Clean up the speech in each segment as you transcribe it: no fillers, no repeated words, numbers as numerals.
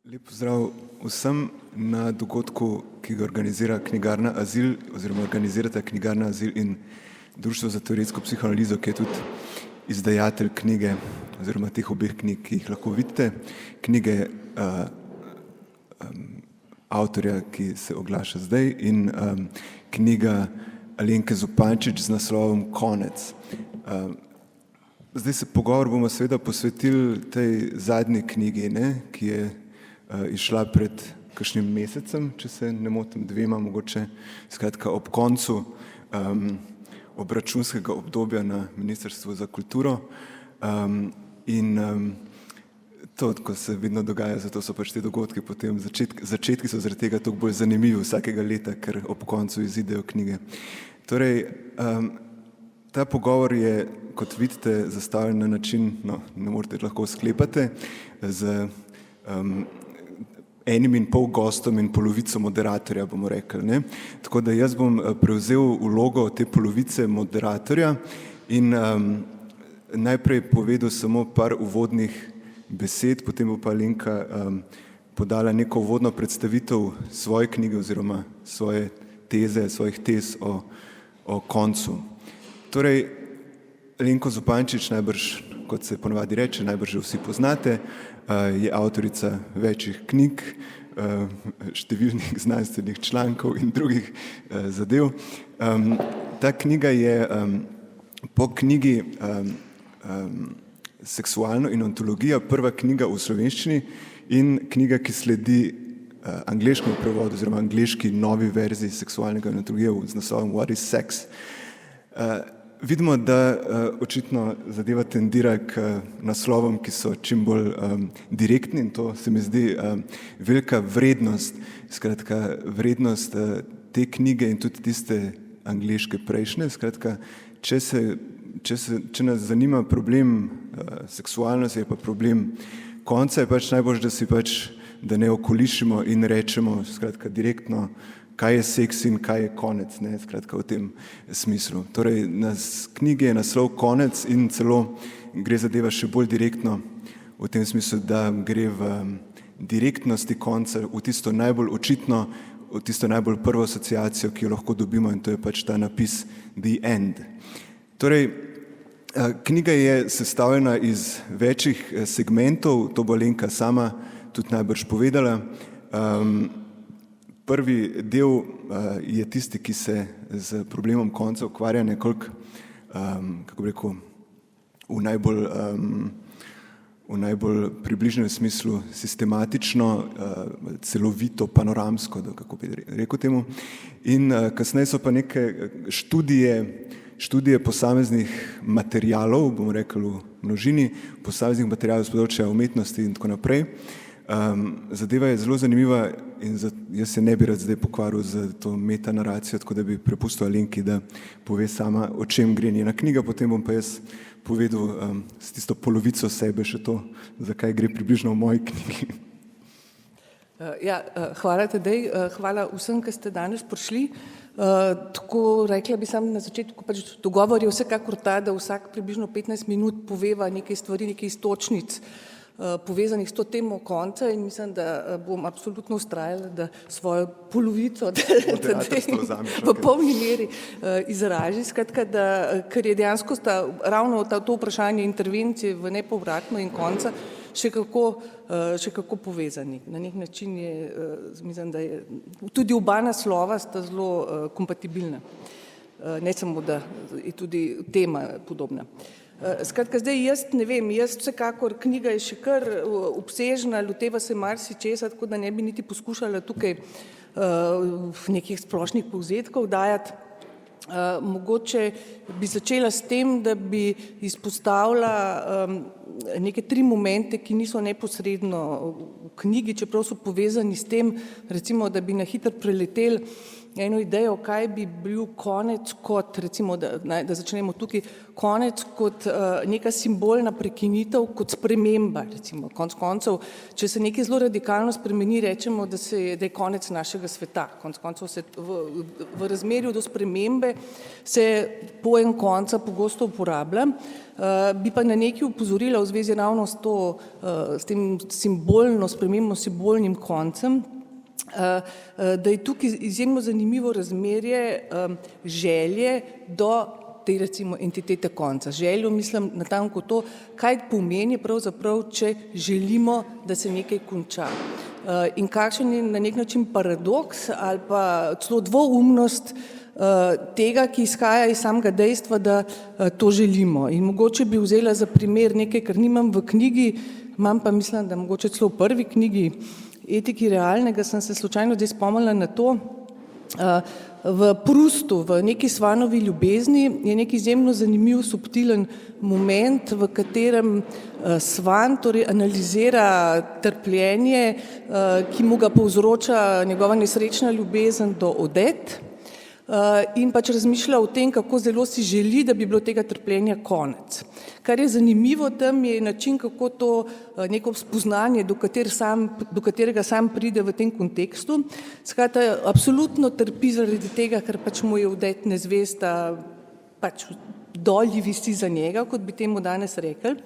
Lep pozdrav vsem na dogodku, ki ga organizira knjigarna Azil oziroma organizirata knjigarna Azil in Društvo za teoretsko psihoanalizo, ki je tudi izdajatelj knjige oziroma teh obeh knjig, ki jih lahko vidite. Knjige avtorja, ki se oglaša zdaj, in knjiga Alenke Zupančič z naslovom Konec. Zdaj se pogovor bomo seveda posvetili tej zadnji knjigi, ki je izšla pred kakšnim mesecem, če se ne motim, 2 mogoče, skratka ob koncu obračunskega obdobja na Ministrstvu za kulturo. To, ko se vedno dogaja, zato so pač te dogodki potem, začetki so zaradi tega toliko bolj zanimivi vsakega leta, ker ob koncu izidejo knjige. Torej, ta pogovor je, kot vidite, zastavljen na način, ne morete lahko sklepate, z 1,5 gostom in polovico moderatorja, bomo rekli. Tako da jaz bom prevzel vlogo te polovice moderatorja in najprej povedal samo par uvodnih besed, potem bo pa Alenka podala neko uvodno predstavitev svoje knjige oziroma svojih tez o koncu. Torej, Alenko Zupančič, najbrž, kot se ponavadi reče, najbrž že vsi poznate, je avtorica večjih knjig, številnih znanstvenih člankov in drugih zadev. Ta knjiga je po knjigi Seksualno in ontologija prva knjiga v slovenščini in knjiga, ki sledi angleškemu prevodu oziroma angleški novi verziji Seksualnega in ontologije z naslovom What is Sex? Vidimo, da očitno zadeva tendira k naslovom, ki so čim bolj direktni, in to se mi zdi velika vrednost, skratka vrednost te knjige in tudi tiste angleške prejšnje. Skratka, če nas zanima problem seksualnosti, je pa problem konca, je pač najbolj, da ne okolišimo in rečemo skratka direktno, kaj je seks in kaj je konec, skratka v tem smislu. Torej, knjige je naslov Konec in celo gre zadeva še bolj direktno v tem smislu, da gre v direktnosti konca, v tisto najbolj očitno, v tisto najbolj prvo asociacijo, ki jo lahko dobimo, in to je pač ta napis The End. Torej, knjiga je sestavljena iz večjih segmentov, to bo Alenka sama tudi najbrž povedala. Prvi del je tisti, ki se z problemom konca ukvarja nekoliko, kako bi rekel, v najbolj približnem smislu sistematično, celovito, panoramsko, kako bi rekel temu. In kasneje so pa neke študije posameznih materialov, bomo rekli v množini, posameznih materialov z področja umetnosti in tako naprej. Zadeva je zelo zanimiva in jaz se ne bi rad zdaj pokvaril z to metanaracijo, tako da bi prepustil Alenki, da pove sama, o čem gre njena knjiga, potem bom pa jaz povedal s tisto polovico sebe še to, zakaj gre približno v moji knjigi. Hvala Tadej, hvala vsem, ki ste danes prišli. Tako rekla bi sam na začetku, dogovor je vsekakor ta, da vsak približno 15 minut poveva nekaj stvari, nekaj iztočnic povezanih s to temo konca, in mislim, da bom absolutno vztrajala, da svojo polovico v polni meri izraži. Skratka, ker je dejansko ravno to vprašanje intervencije v nepovratno in konca še kako povezani. Na nek način je, mislim, da je tudi oba naslova sta zelo kompatibilna. Ne samo, da je tudi tema podobna. Skratka, zdaj jaz ne vem, vsekakor knjiga je še kar obsežna, loteva se marsičesa, tako da ne bi niti poskušala tukaj nekih splošnih povzetkov dajati. Mogoče bi začela s tem, da bi izpostavila neke 3 momente, ki niso neposredno v knjigi, čeprav so povezani s tem, recimo, da bi na hitro preleteli eno idejo, kaj bi bil konec kot, recimo, da začnemo tukaj, konec kot neka simbolna prekinitev, kot sprememba, recimo, konec koncev, če se nekaj zelo radikalno spremeni, rečemo, da je konec našega sveta. Konec koncev se v razmerju do spremembe se pojem konca pogosto uporablja. Bi pa na nekaj upozorila v zvezi ravno s tem simbolno spremembo, simbolnim koncem, da je tukaj izjemno zanimivo razmerje želje do te, recimo, entitete konca. Željo mislim natanko to, kaj pomeni pravzaprav, če želimo, da se nekaj konča. In kakšen je na nek način paradoks ali pa celo dvoumnost tega, ki izhaja iz samega dejstva, da to želimo. In mogoče bi vzela za primer nekaj, kar nimam v knjigi, imam pa mislim, da mogoče celo v prvi knjigi Etiki realnega, sem se slučajno zdaj spomnila na to. V Prustu, v neki Svanovi ljubezni je nek izjemno zanimiv, subtilen moment, v katerem Svan torej analizira trpljenje, ki mu ga povzroča njegova nesrečna ljubezen do Odette, in pač razmišlja o tem, kako zelo si želi, da bi bilo tega trpljenja konec. Kar je zanimivo tam je način, kako to neko spoznanje, do katerega sam pride v tem kontekstu. Skratka, absolutno trpi zaradi tega, ker pač mu je Odette nezvesta, pač dolji visi za njega, kot bi temu danes rekli.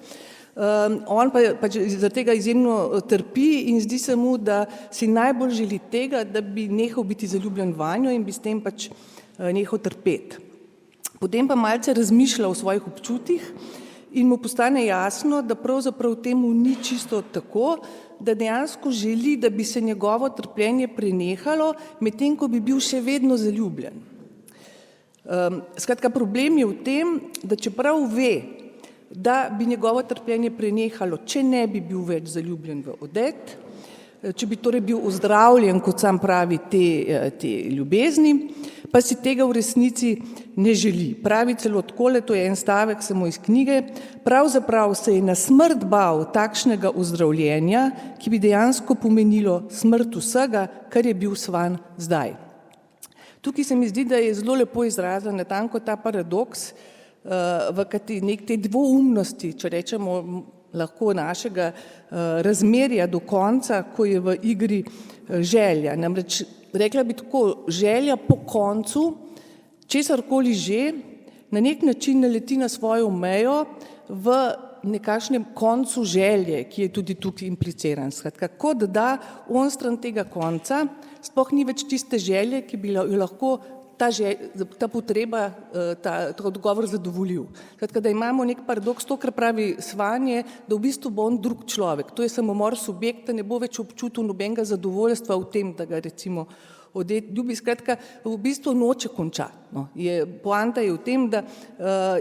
On pa pač zaradi tega izjemno trpi in zdi se mu, da si najbolj želi tega, da bi nehal biti zaljubljen vanjo in bi s tem pač nehal trpeti. Potem pa malce razmišlja o svojih občutjih in mu postane jasno, da pravzaprav temu ni čisto tako, da dejansko želi, da bi se njegovo trpljenje prenehalo, medtem ko bi bil še vedno zaljubljen. Skratka, problem je v tem, da čeprav ve, da bi njegovo trpljenje prenehalo, če ne bi bil več zaljubljen v Odette, če bi torej bil ozdravljen, kot sam pravi, te ljubezni, pa si tega v resnici ne želi. Pravi celo takole, to je en stavek samo iz knjige, pravzaprav se je na smrt bal takšnega ozdravljenja, ki bi dejansko pomenilo smrt vsega, kar je bil Svan zdaj. Tukaj se mi zdi, da je zelo lepo izražen natanko ta paradoks, v kateri te dvoumnosti, če rečemo lahko našega razmerja do konca, ko je v igri želja. Namreč rekla bi tako, želja po koncu, česarkoli že, na nek način naleti na svojo mejo v nekakšnem koncu želje, ki je tudi tukaj impliciran. Skratka, kot da onstran tega konca sploh ni več tiste želje, ki bi jo lahko ta potreba, ta odgovor zadovoljil. Skratka, da imamo nek paradoks, to, kar pravi Svan je, da v bistvu bo on drug človek. To je samomor subjekta, ne bo več občutil nobenega zadovoljstva v tem, da ga recimo Odette ljubi. Skratka, v bistvu noče končati. No. Poanta je v tem, da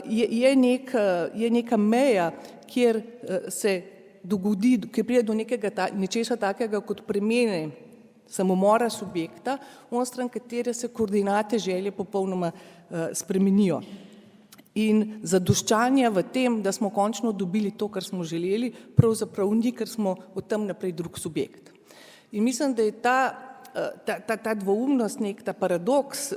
je neka meja, kjer se dogodi, kjer pride do nečesa takega kot premene samomora subjekta, onstran katere se koordinate želje popolnoma spremenijo. In zadoščanja v tem, da smo končno dobili to, kar smo želeli, pravzaprav ni, ker smo od tam naprej drug subjekt. In mislim, da je ta dvoumnost, ta paradoks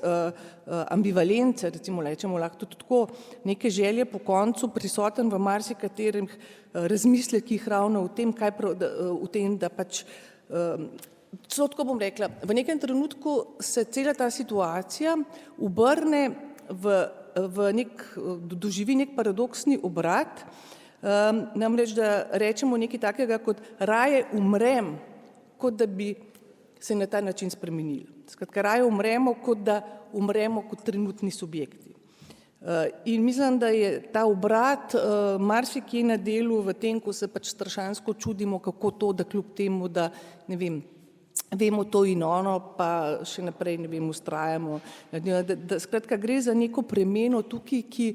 ambivalence, recimo rečemo lahko tudi tako, neke želje po koncu prisoten v marsikaterih razmislekih ravno v tem, da pač celo tako bom rekla, v nekem trenutku se cela ta situacija obrne doživi nek paradoksni obrat, namreč da rečemo nekaj takega kot raje umrem, kot da bi se na ta način spremenili. Skratka, raje umremo, kot da umremo kot trenutni subjekti. In mislim, da je ta obrat marsikje na delu v tem, ko se pač strašansko čudimo, kako to, da kljub temu, da ne vem, vemo to in ono, pa še naprej, ne vem, ustrajamo. Skratka, gre za neko premeno tukaj, ki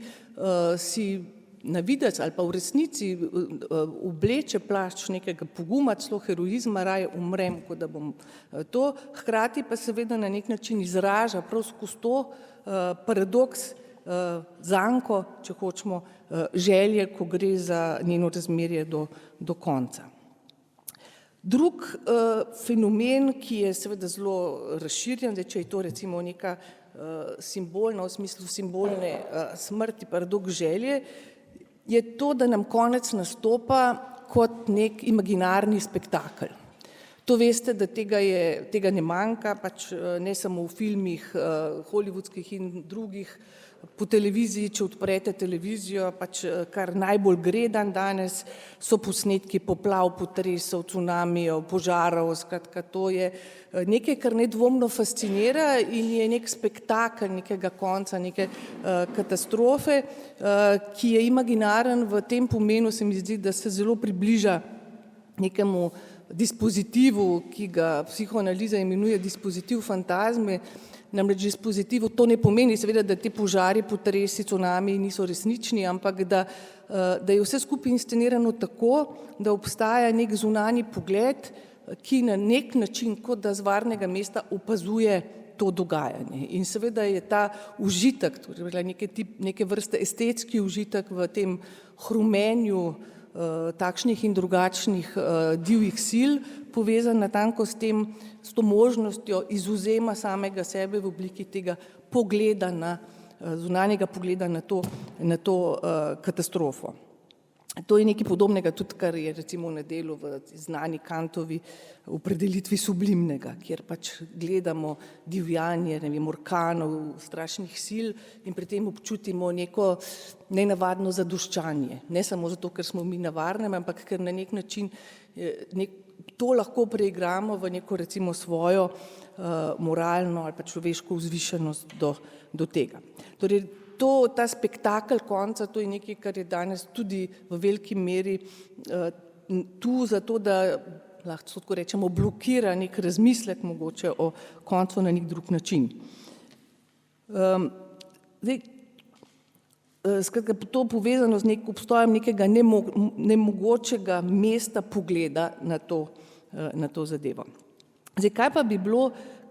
si na videc ali pa v resnici obleče plašč nekega poguma, celo heroizma, raje umrem, kot da bom to. Hkrati pa seveda na nek način izraža prav skozi to paradoks zanko, če hočemo, želje, ko gre za njeno razmerje do konca. Drug fenomen, ki je seveda zelo razširjen, da če je to recimo neka simbolna, v smislu simbolne smrti, paradoks želje, je to, da nam konec nastopa kot nek imaginarni spektakel. To veste, da tega ne manjka, pač ne samo v filmih hollywoodskih in drugih, po televiziji, če odprete televizijo, pač kar najbolj gre danes, so posnetki poplav, potresov, cunamijev, požarov, skratka to je nekaj, kar nedvomno fascinira in je nek spektakel nekega konca, neke katastrofe, ki je imaginaren v tem pomenu, se mi zdi, da se zelo približa nekemu dispozitivu, ki ga psihoanaliza imenuje dispozitiv fantazme. Namreč dispozitivu to ne pomeni seveda, da ti požari, potresi, cunami niso resnični, ampak da je vse skupaj inscenirano tako, da obstaja nek zunanji pogled, ki na nek način, kot da z varnega mesta opazuje to dogajanje. In seveda je ta užitek, torej neke vrste estetski užitek v tem hrumenju takšnih in drugačnih divjih sil, povezan natanko s to možnostjo izvzema samega sebe v obliki tega pogleda zunanjega pogleda na to katastrofo. To je nekaj podobnega tudi, kar je recimo na delu v znani Kantovi opredelitvi sublimnega, kjer pač gledamo divjanje, orkanov, strašnih sil in pri tem občutimo neko nenavadno zadoščanje. Ne samo zato, ker smo mi na varnem, ampak ker na nek način to lahko preigramo v neko recimo svojo moralno ali pa človeško vzvišenost do tega. Torej, ta spektakel konca, to je nekaj, kar je danes tudi v veliki meri tu zato, da lahko tako rečemo blokira nek razmislek mogoče o koncu na nek drug način. Skratka, to povezano z obstojem nekega nemogočega mesta pogleda na to zadevo. Zdaj,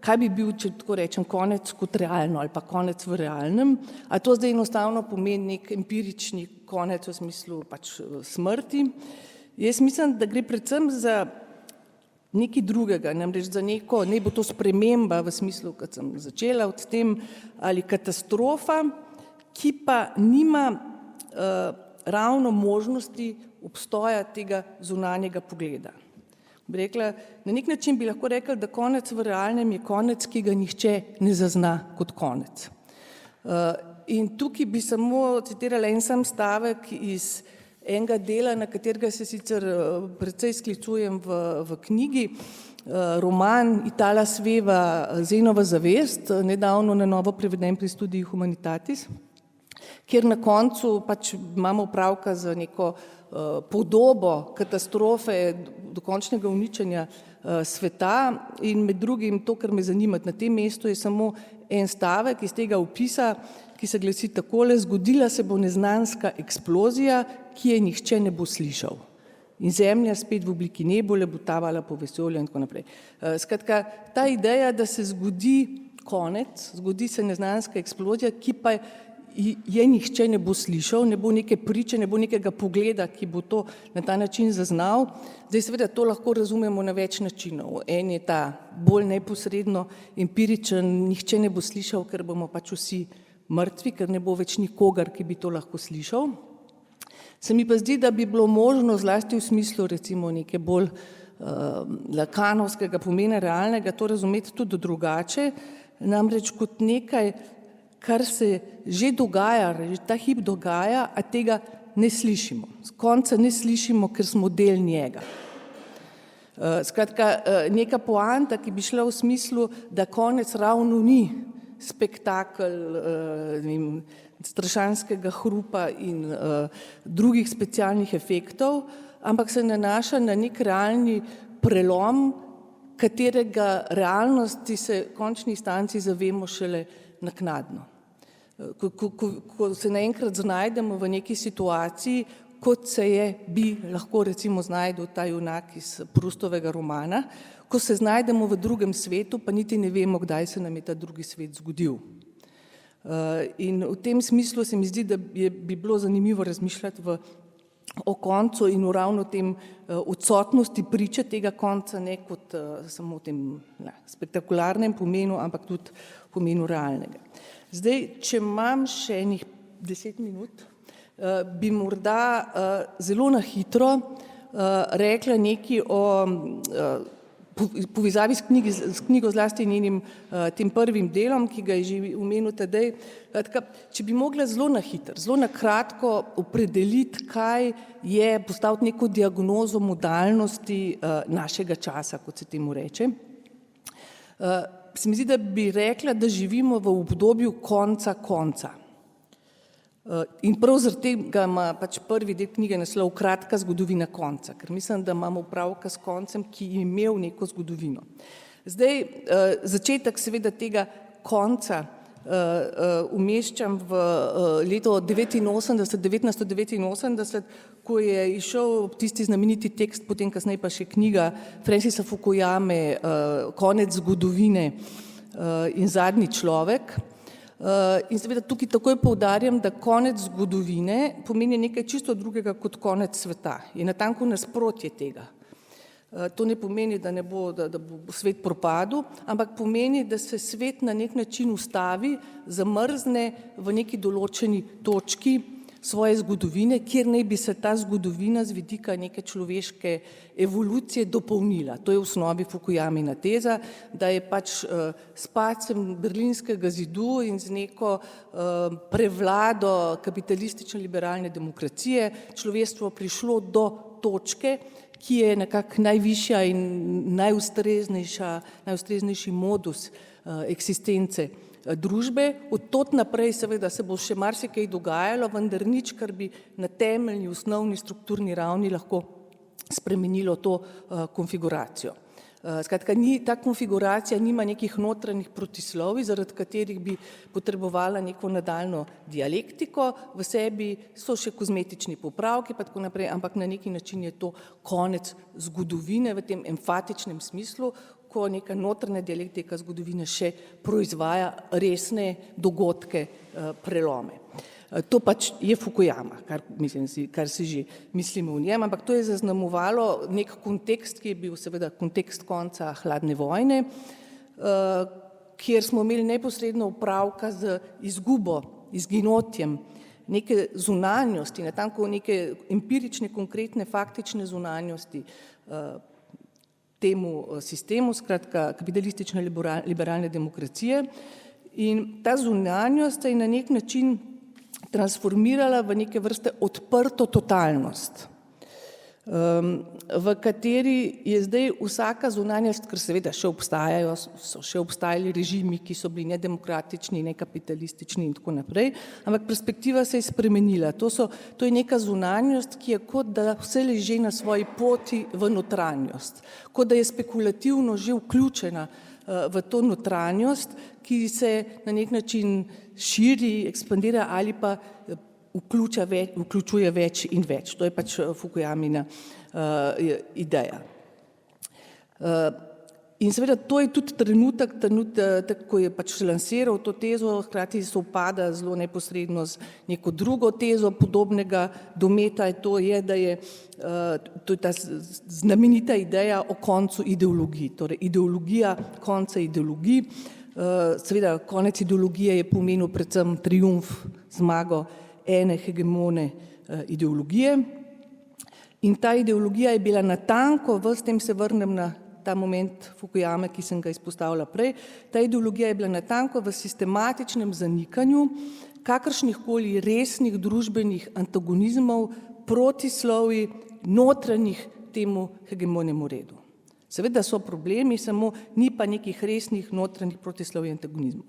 kaj bi bil, če tako rečem, konec kot realno ali pa konec v realnem, a to zdaj enostavno pomeni nek empirični konec v smislu pač smrti. Jaz mislim, da gre predvsem za nekaj drugega, namreč za neko, ne bo to sprememba v smislu, kot sem začela od tem, ali katastrofa, ki pa nima ravno možnosti obstoja tega zunanjega pogleda. Bi rekla, na nek način bi lahko rekla, da konec v realnem je konec, ki ga nihče ne zazna kot konec. In tukaj bi samo citirala en sam stavek iz enega dela, na katerega se sicer precej sklicujem v knjigi, roman Itala Sveva Zenova zavest, nedavno na novo preveden pri Studii Humanitatis, kjer na koncu pač imamo opravka z neko podobo katastrofe, dokončnega uničenja sveta in med drugim to, kar me zanima na tem mestu, je samo en stavek iz tega opisa, ki se glasi takole: zgodila se bo neznanska eksplozija, ki je nihče ne bo slišal. In zemlja spet v obliki nebule bo tavala po vesolju in tako naprej. Skratka, ta ideja, da se zgodi konec, zgodi se neznanska eksplozija, ki pa je nihče ne bo slišal, ne bo neke priče, ne bo nekega pogleda, ki bo to na ta način zaznal. Zdaj seveda to lahko razumemo na več načinov. En je ta bolj neposredno empiričen, nihče ne bo slišal, ker bomo pač vsi mrtvi, ker ne bo več nikogar, ki bi to lahko slišal. Se mi pa zdi, da bi bilo možno zlasti v smislu recimo neke bolj lakanovskega pomena realnega to razumeti tudi drugače, namreč kot nekaj, kar se že dogaja, že ta hip dogaja, a tega ne slišimo. Z konca ne slišimo, ker smo del njega. Skratka, neka poanta, ki bi šla v smislu, da konec ravno ni spektakel strašanskega hrupa in drugih specialnih efektov, ampak se nanaša na nek realni prelom, katerega realnosti se v končni instanci zavemo šele naknadno. Ko se naenkrat znajdemo v neki situaciji, kot se bi lahko recimo znajdel ta junak iz Proustovega romana, ko se znajdemo v drugem svetu, pa niti ne vemo, kdaj se nam je ta drugi svet zgodil. In v tem smislu se mi zdi, da bi bilo zanimivo razmišljati v o koncu in ravno tem odsotnosti priče tega konca, ne kot samo v tem spektakularnem pomenu, ampak tudi pomenu realnega. Zdaj, če imam še enih 10 minut, bi morda zelo na hitro rekla nekaj o povezavi s knjigo, zlasti njenim tem prvim delom, ki ga je že omenil Tadej. Če bi mogla zelo na hitro, zelo na kratko opredeliti, kaj je, postaviti neko diagnozo modalnosti našega časa, kot se temu reče, se mi zdi, da bi rekla, da živimo v obdobju konca. In prav zaradi tega ima pač prvi del knjige naslov Kratka zgodovina konca, ker mislim, da imamo opravka s koncem, ki je imel neko zgodovino. Zdaj, začetek seveda tega konca umeščam v leto 1989, ko je izšel tisti znameniti tekst, potem kasneje pa še knjiga Francisa Fukuyame Konec zgodovine in zadnji človek. In seveda tukaj takoj poudarjam, da konec zgodovine pomeni nekaj čisto drugega kot konec sveta. Je natanko nasprotje tega. To ne pomeni, da bo svet propadel, ampak pomeni, da se svet na nek način ustavi, zamrzne v neki določeni točki svoje zgodovine, kjer naj bi se ta zgodovina z vidika neke človeške evolucije dopolnila. To je v osnovi Fukuyamina teza, da je pač s padcem Berlinskega zidu in z neko prevlado kapitalistične liberalne demokracije človeštvo prišlo do točke, ki je nekako najvišja in najustreznejši modus eksistence družbe. Od tod naprej seveda se bo še marsikaj dogajalo, vendar nič, kar bi na temeljni, osnovni strukturni ravni lahko spremenilo to konfiguracijo. Skratka, ta konfiguracija nima nekih notranjih protislovij, zaradi katerih bi potrebovala neko nadaljnjo dialektiko, v sebi so še kozmetični popravki pa tako naprej, ampak na neki način je to konec zgodovine v tem emfatičnem smislu, ko neka notranja dialektika zgodovine še proizvaja resne dogodke, prelome. To pač je Fukuyama, kar si že mislimo o njem, ampak to je zaznamovalo nek kontekst, ki je bil seveda kontekst konca hladne vojne, kjer smo imeli neposredno opravka z izgubo, izginotjem neke zunanjosti, natanko neke empirične, konkretne, faktične zunanjosti temu sistemu, skratka kapitalistične liberalne demokracije, in ta zunanjost je na nek način transformirala v neke vrste odprto totalnost, v kateri je zdaj vsaka zunanjost, ker seveda še obstajajo, so še obstajali režimi, ki so bili nedemokratični, nekapitalistični in tako naprej, ampak perspektiva se je spremenila. To je neka zunanjost, ki je kot da vse leži na svoji poti v notranjost, kot da je spekulativno že vključena v to notranjost, ki se na nek način širi, ekspandira ali pa vključuje več in več. To je pač Fukuyamina ideja. In seveda to je tudi trenutek, ko je pač lansiral to tezo, hkrati sovpada zelo neposredno z neko drugo tezo podobnega dometa, to je, da je ta znamenita ideja o koncu ideologij, torej ideologija konca ideologij. Seveda konec ideologije je pomenil predvsem triumf, zmago ene hegemone ideologije, in ta ideologija je bila natanko, s tem se vrnem na ta moment Fukuyame, ki sem ga izpostavila prej, ta ideologija je bila natanko v sistematičnem zanikanju kakršnihkoli resnih družbenih antagonizmov, protislovij, notranjih temu hegemonemu redu. Seveda so problemi, samo ni pa nekih resnih notranjih protislovij in antagonizmov.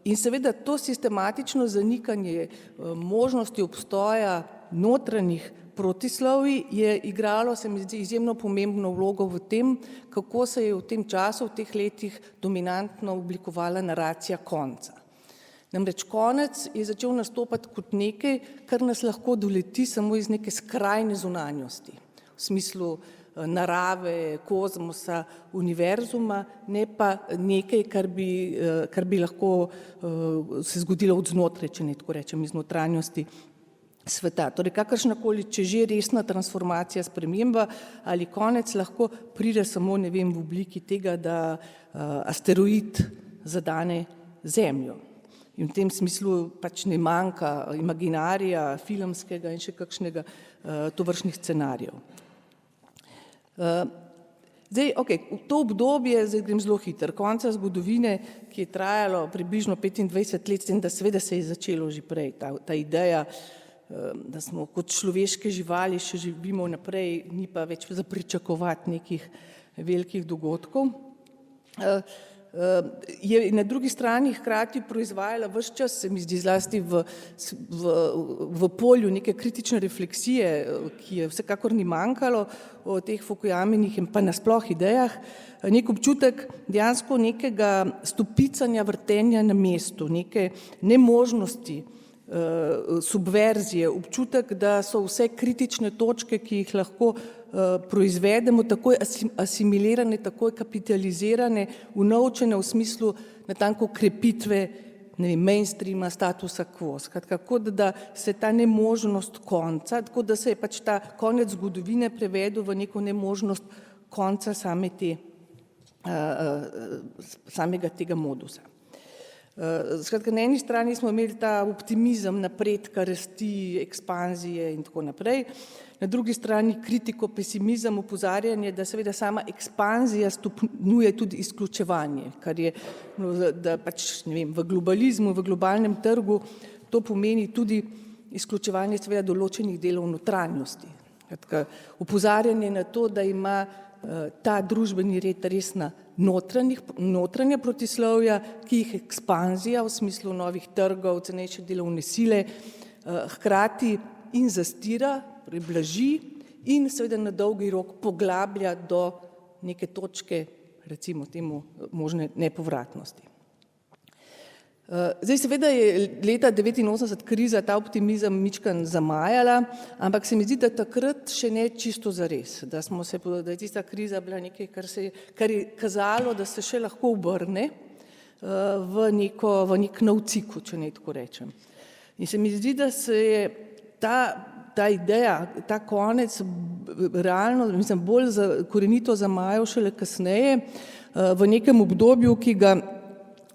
In seveda to sistematično zanikanje možnosti obstoja notranjih protislovij je igralo, se mi zdi, izjemno pomembno vlogo v tem, kako se je v tem času, v teh letih dominantno oblikovala naracija konca. Namreč konec je začel nastopati kot nekaj, kar nas lahko doleti samo iz neke skrajne zunanjosti, v smislu narave, kozmosa, univerzuma, ne pa nekaj, kar bi lahko se zgodilo od znotraj, če ne tako rečem, iz notranjosti sveta. Torej, kakršnakoli, če že resna transformacija, sprememba ali konec, lahko pride samo, ne vem, v obliki tega, da asteroid zadane Zemljo. In v tem smislu pač ne manjka imaginarija, filmskega in še kakšnega tovršnih scenarijev. Zdaj, to obdobje, zdaj grem zelo hitro, konca zgodovine, ki je trajalo približno 25 let, s tem, da seveda se je začelo že prej, ta ideja, da smo kot človeške živali še živimo naprej, ni pa več za pričakovati nekih velikih dogodkov. Je na drugi strani hkrati proizvajala ves čas, se mi zdi zlasti v polju neke kritične refleksije, ki je vsekakor ni manjkalo o teh Fukuyaminih in pa nasploh idejah, nek občutek dejansko nekega stopicanja, vrtenja na mestu, neke nemožnosti, subverzije, občutek, da so vse kritične točke, ki jih lahko proizvedemo, takoj asimilirane, takoj kapitalizirane, unovčene v smislu natanko krepitve, ne vem, mainstreama, statusa quo. Skratka, kot da se ta nemožnost konca, tako da se je pač ta konec zgodovine prevedel v neko nemožnost konca samega tega modusa. Skratka, na eni strani smo imeli ta optimizem napredka, rasti, ekspanzije in tako naprej, na drugi strani kritiko, pesimizem, opozarjanje, da seveda sama ekspanzija stopnjuje tudi izključevanje, kar je, da pač, ne vem, v globalizmu, v globalnem trgu to pomeni tudi izključevanje seveda določenih delov notranjosti. Skratka, opozarjanje na to, da ima ta družbeni red resna notranja protislovja, ki jih ekspanzija v smislu novih trgov, cenejše delovne sile hkrati in zastira, preblaži in seveda na dolgi rok poglablja do neke točke, recimo temu, možne nepovratnosti. Zdaj seveda je leta 1989 kriza ta optimizem mičkan zamajala, ampak se mi zdi, da takrat še ne čisto zares, da je tista kriza bila nekaj, kar je kazalo, da se še lahko obrne v nek nov cikel, če ne tako rečem. In se mi zdi, da se je ta ideja, ta konec realno, mislim, bolj korenito zamajal šele kasneje, v nekem obdobju, ki ga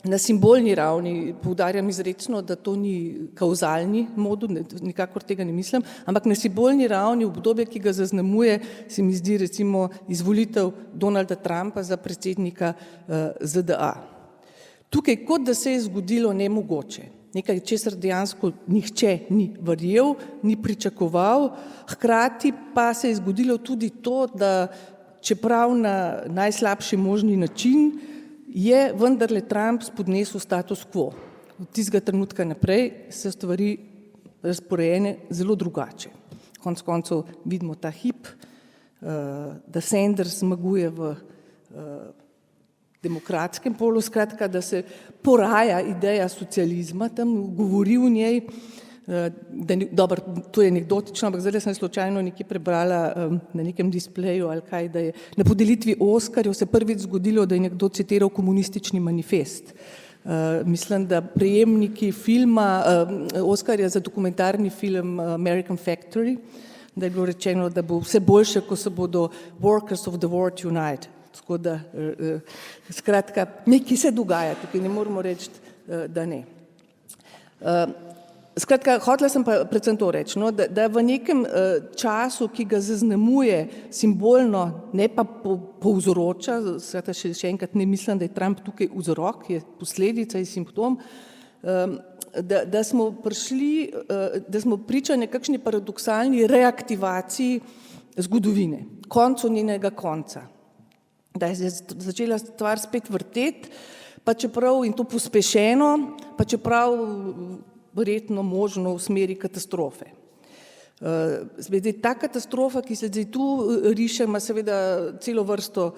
na simbolni ravni, poudarjam izrecno, da to ni kauzalni modul, nikakor tega ne mislim, ampak na simbolni ravni obdobje, ki ga zaznamuje, se mi zdi recimo izvolitev Donalda Trumpa za predsednika ZDA. Tukaj kot da se je zgodilo nemogoče, nekaj, česar dejansko nihče ni verjel, ni pričakoval, hkrati pa se je zgodilo tudi to, da čeprav na najslabši možni način, je vendarle Trump spodnesel status quo. Od tistega trenutka naprej so stvari razporejene zelo drugače. Konec koncev vidimo ta hip, da Sanders zmaguje v demokratskem polu, skratka, da se poraja ideja socializma, tam govori v njej, dobro, to je anekdotično, ampak zdaj sem slučajno nekje prebrala na nekem displeju ali kaj, da je na podelitvi Oskarjev se prvič zgodilo, da je nekdo citiral komunistični manifest. Mislim, da prejemniki filma Oskarja za dokumentarni film American Factory, da je bilo rečeno, da bo vse boljše, ko se bodo workers of the world unite. Tako da, skratka, nekaj se dogaja, tukaj ne moramo reči, da ne. Skratka, hotela sem pa predvsem to reči, no, da v nekem času, ki ga zaznamuje simbolno, ne pa povzroča, skratka še enkrat ne mislim, da je Trump tukaj vzrok, je posledica in simptom, da smo prišli, da smo priča nekakšni paradoksalni reaktivaciji zgodovine, koncu njenega konca, da je začela stvar spet vrteti, pa čeprav in to pospešeno, pa čeprav verjetno možno v smeri katastrofe. Ta katastrofa, ki se zdaj tu riše, ima seveda celo vrsto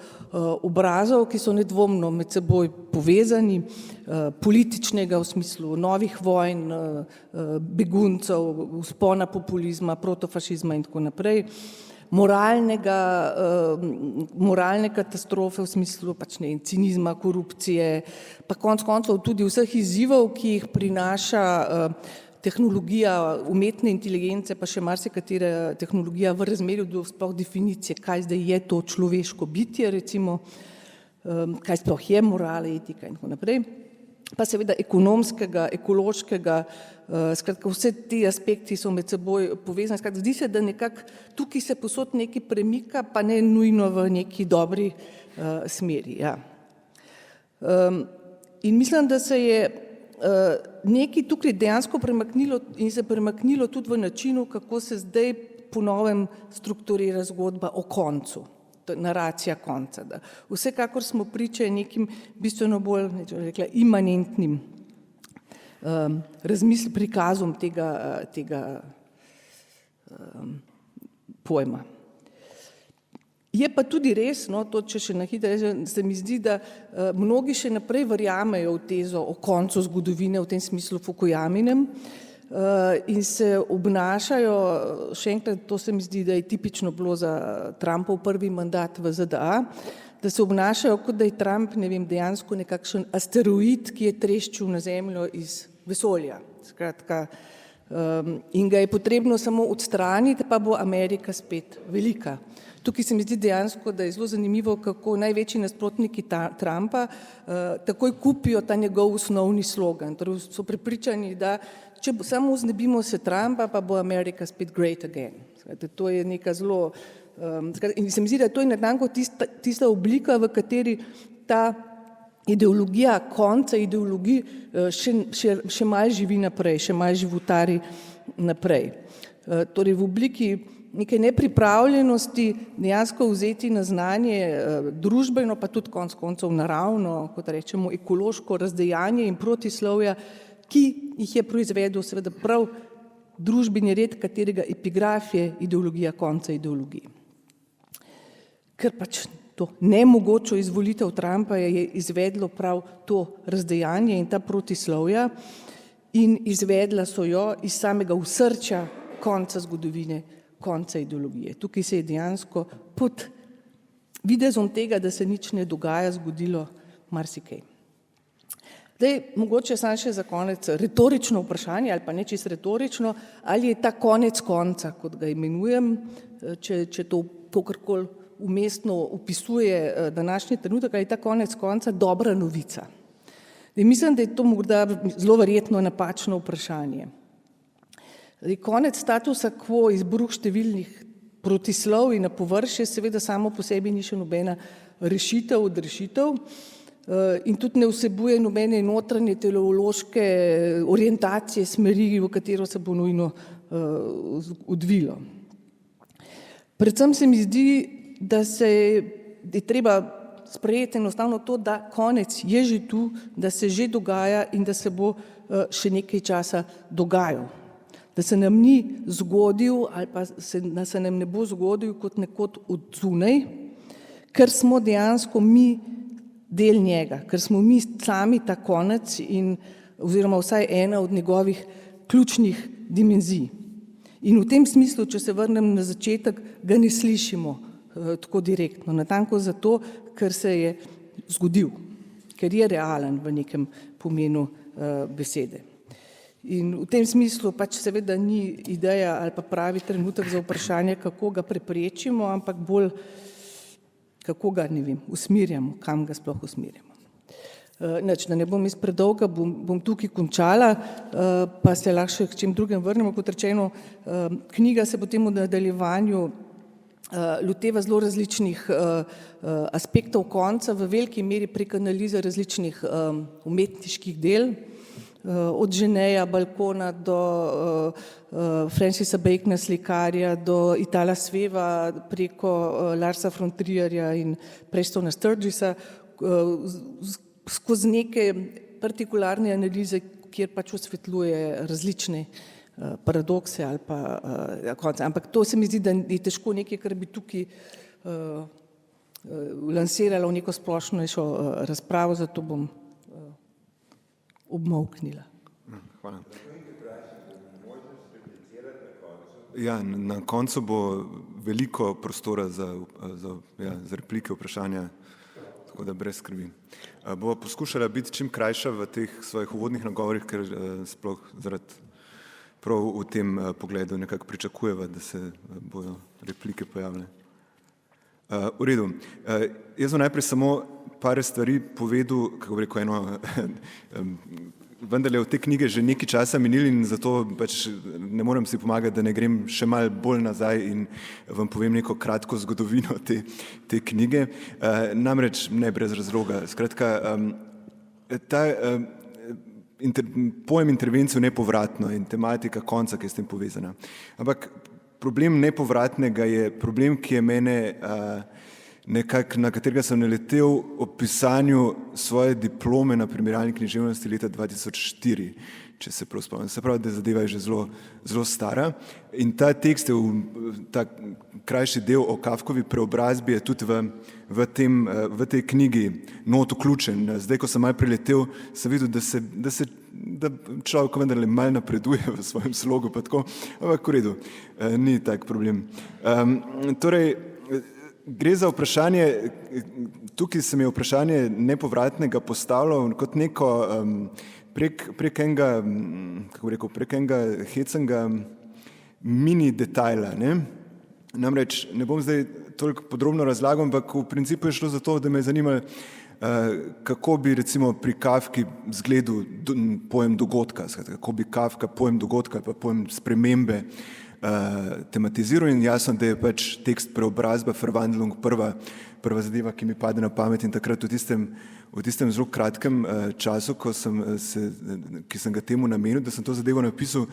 obrazov, ki so nedvomno med seboj povezani, političnega v smislu novih vojn, beguncev, vzpona populizma, protofašizma in tako naprej, moralne katastrofe v smislu pač ne, cinizma, korupcije, pa konec koncev tudi vseh izzivov, ki jih prinaša tehnologija umetne inteligence, pa še marsikatera tehnologija v razmerju do sploh definicije, kaj zdaj je to človeško bitje, recimo, kaj sploh je morala, etika in tako naprej, pa seveda ekonomskega, ekološkega, skratka vse ti aspekti so med seboj povezani. Skratka, zdi se, da nekako tukaj se posod nekaj premika, pa ne nujno v neki dobri smeri. Ja. In mislim, da se je nekaj tukaj dejansko premaknilo in se premaknilo tudi v načinu, kako se zdaj po novem strukturira zgodba o koncu, naracija konca. Da vsekakor smo priče nekim bistveno bolj, rekla, imanentnim prikazom tega pojma. Je pa tudi res, no, to če še na hitro rečem, se mi zdi, da mnogi še naprej verjamejo v tezo o koncu zgodovine v tem smislu Fukuyaminem in se obnašajo, še enkrat, to se mi zdi, da je tipično bilo za Trumpov prvi mandat v ZDA, da se obnašajo, kot da je Trump, ne vem, dejansko nekakšen asteroid, ki je treščil na Zemljo iz vesolja. Skratka, in ga je potrebno samo odstraniti, pa bo Amerika spet velika. Tukaj se mi zdi dejansko, da je zelo zanimivo, kako največji nasprotniki Trumpa takoj kupijo ta njegov osnovni slogan. Torej so prepričani, da če samo znebimo se Trumpa, pa bo Amerika spet great again. To je neka zelo, in se mi zdi, da to je natanko tista oblika, v kateri ta ideologija konca ideologij še malo živi naprej, še malo životari naprej. Torej v obliki neke nepripravljenosti dejansko vzeti na znanje družbeno, pa tudi konec koncev naravno, kot rečemo, ekološko razdejanje in protislovja, ki jih je proizvedel seveda prav družbeni red, katerega epigraf je ideologija konca ideologij. Ker pač to nemogočo izvolitev Trumpa je izvedlo prav to razdejanje in ta protislovja in izvedla so jo iz samega osrčja konca zgodovine, konca ideologije. Tukaj se je dejansko pod videzom tega, da se nič ne dogaja, zgodilo marsikaj. Zdaj, mogoče samo še za konec retorično vprašanje, ali pa ne čisto retorično, ali je ta konec konca, kot ga imenujem, če to kakorkoli umestno opisuje današnji trenutek, ali je ta konec konca dobra novica. Zdaj, mislim, da je to morda zelo verjetno napačno vprašanje. Konec statusa quo, izbruh številnih protislovij na površje, seveda samo po sebi ni še nobena rešitev od rešitev in tudi ne vsebuje nobene notranje teleološke orientacije smeri, v katero se bo nujno odvilo. Predvsem se mi zdi, da je treba sprejeti enostavno to, da konec je že tu, da se že dogaja in da se bo še nekaj časa dogajal. Da se nam ni zgodil ali pa da se nam ne bo zgodil kot nekod od zunaj, ker smo dejansko mi del njega, ker smo mi sami ta konec in oziroma vsaj ena od njegovih ključnih dimenzij. In v tem smislu, če se vrnem na začetek, ga ne slišimo tako direktno, natanko zato, ker se je zgodil, ker je realen v nekem pomenu besede. In v tem smislu pač seveda ni ideja ali pa pravi trenutek za vprašanje, kako ga preprečimo, ampak bolj, kako ga, ne vem, usmirjamo, kam ga sploh usmirjamo. Da ne bom predolga, bom tukaj končala, pa se lahko še k čem drugem vrnemo. Kot rečeno, knjiga se potem v nadaljevanju loteva zelo različnih aspektov konca, v veliki meri prek analize različnih umetniških del, od Ženeja Balkona do Francisa Bacona slikarja, do Itala Sveva preko Larsa Frontrierja in Prestona Sturgisa, skozi neke partikularne analize, kjer pač osvetljuje različne paradokse ali pa konce. Ampak to se mi zdi, da je težko nekaj, kar bi tukaj lansirala v neko splošnejšo razpravo, zato bom obmolknila. Hvala. Ja, na koncu bo veliko prostora za replike, vprašanja, tako da brez skrbi. Bova poskušala biti čim krajša v teh svojih uvodnih nagovorih, ker sploh zaradi prav v tem pogledu nekako pričakujeva, da se bojo replike pojavile. V redu. Jaz bom najprej samo par stvari povedal, kako bi rekel, vendar je v te knjige že nekaj časa minili in zato pač ne morem si pomagati, da ne grem še malo bolj nazaj in vam povem neko kratko zgodovino te knjige. Namreč ne brez razloga. Skratka, pojem intervencije nepovratno in tematika konca, ki je s tem povezana. Ampak problem nepovratnega je problem, ki je mene na katerega sem naletel ob pisanju svoje diplome na primerjalni književnosti leta 2004, če se prav spomnim. Se pravi, da zadeva je že zelo stara in ta tekst, ta krajši del o Kafkovi preobrazbi je tudi v tej knjigi not vključen. Zdaj, ko sem malo priletel, sem videl, da človek vendarle malo napreduje v svojem slogu, pa tako, ampak v redu, ni tak problem. Torej, gre za vprašanje, tukaj se mi je vprašanje nepovratnega postavljalo kot neko prek enega, kako bi rekel, prek enega hecnega mini detajla, ne? Namreč ne bom zdaj toliko podrobno razlagal, ampak v principu je šlo za to, da me je zanimalo, kako bi recimo pri Kafki izgledal pojem dogodka, kako bi Kafka pojem dogodka pa pojem spremembe tematiziral in jasno, da je pač tekst preobrazba, Verwandlung prva zadeva, ki mi pade na pamet in takrat v tistem zelo kratkem času, ki sem ga temu namenil, da sem to zadevo napisal,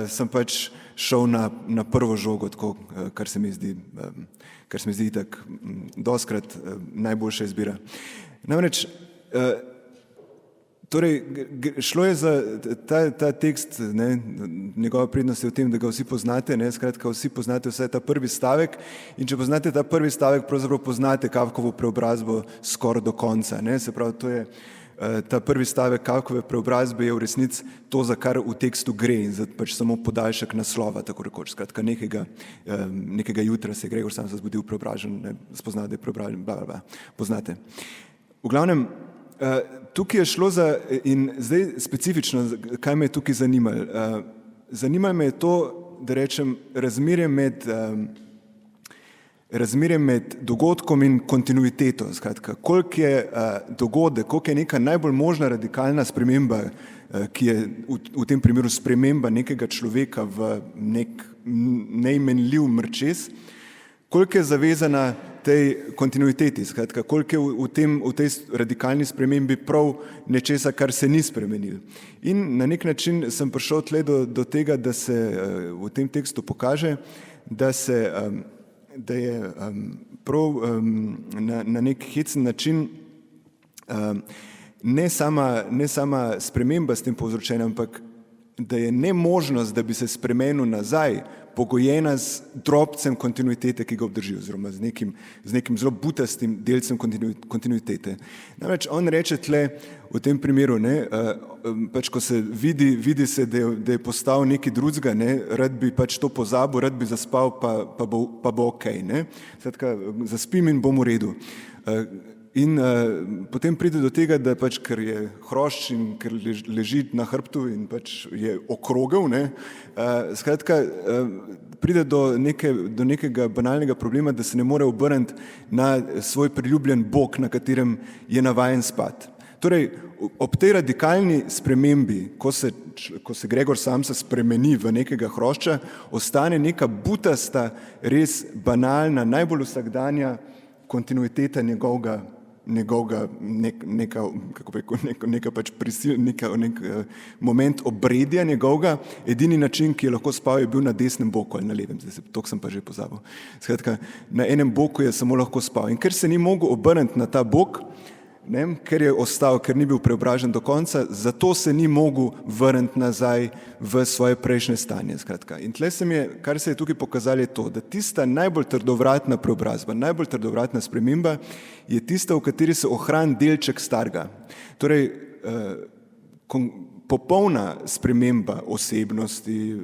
sem pač šel na prvo žogo, tako, kar se mi zdi tak dostkrat najboljša izbira. Namreč, torej, šlo je za ta tekst, ne, njegova prednost je v tem, da ga vsi poznate, ne, skratka, vsi poznate vsaj ta prvi stavek in če poznate ta prvi stavek, pravzaprav poznate Kafkovo preobrazbo skoraj do konca, ne, se pravi, to je ta prvi stavek Kafkove preobrazbe je v resnici to, za kar v tekstu gre in za pač samo podaljšek naslova, tako rekoč, skratka, nekega jutra se je Gregor sam zbudil preobražen, ne, spozna, da je preobražen, poznate. V glavnem, tukaj je šlo za, in zdaj specifično, kaj me je tukaj zanimalo. Zanimalo me je to, da rečem, razmerje med dogodkom in kontinuiteto. Skratka, koliko je dogodek, koliko je neka najbolj možna radikalna sprememba, ki je v tem primeru sprememba nekega človeka v nek neimenljiv mrčes, koliko je zavezana tej kontinuiteti, skratka, koliko je v tej radikalni spremembi prav nečesa, kar se ni spremenil. In na nek način sem prišel tle do tega, da se v tem tekstu pokaže, da je prav na nek hecen način ne sama sprememba s tem povzročena, ampak da je nemožnost, da bi se spremenil nazaj, pogojena z drobcem kontinuitete, ki ga obdrži, oziroma z nekim zelo butastim delcem kontinuitete. Namreč on reče tle v tem primeru, ne, pač ko se vidi se, da je postal nekaj drugega, ne, rad bi pač to pozabil, rad bi zaspal, pa bo okej, ne. Skratka, zaspim in bom v redu. In potem pride do tega, da pač, ker je hrošč in ker leži na hrbtu in pač je okrogel, ne, skratka, pride do nekega banalnega problema, da se ne more obrniti na svoj priljubljen bok, na katerem je navajen spati. Torej, ob tej radikalni spremembi, ko se Gregor Samsa spremeni v nekega hrošča, ostane neka butasta, res banalna, najbolj vsakdanja kontinuiteta neka pač nek moment obredja njegovega, edini način, ki je lahko spal, je bil na desnem boku ali na levem, to sem pa že pozabil. Skratka, na enem boku je samo lahko spal. In ker se ni mogel obrniti na ta bok, ne, ker je ostal, ker ni bil preobražen do konca, zato se ni mogel vrniti nazaj v svoje prejšnje stanje. Skratka. In tle kar se je tukaj pokazalo, je to, da tista najbolj trdovratna preobrazba, najbolj trdovratna sprememba je tista, v kateri se ohrani delček starega. Torej, popolna sprememba osebnosti,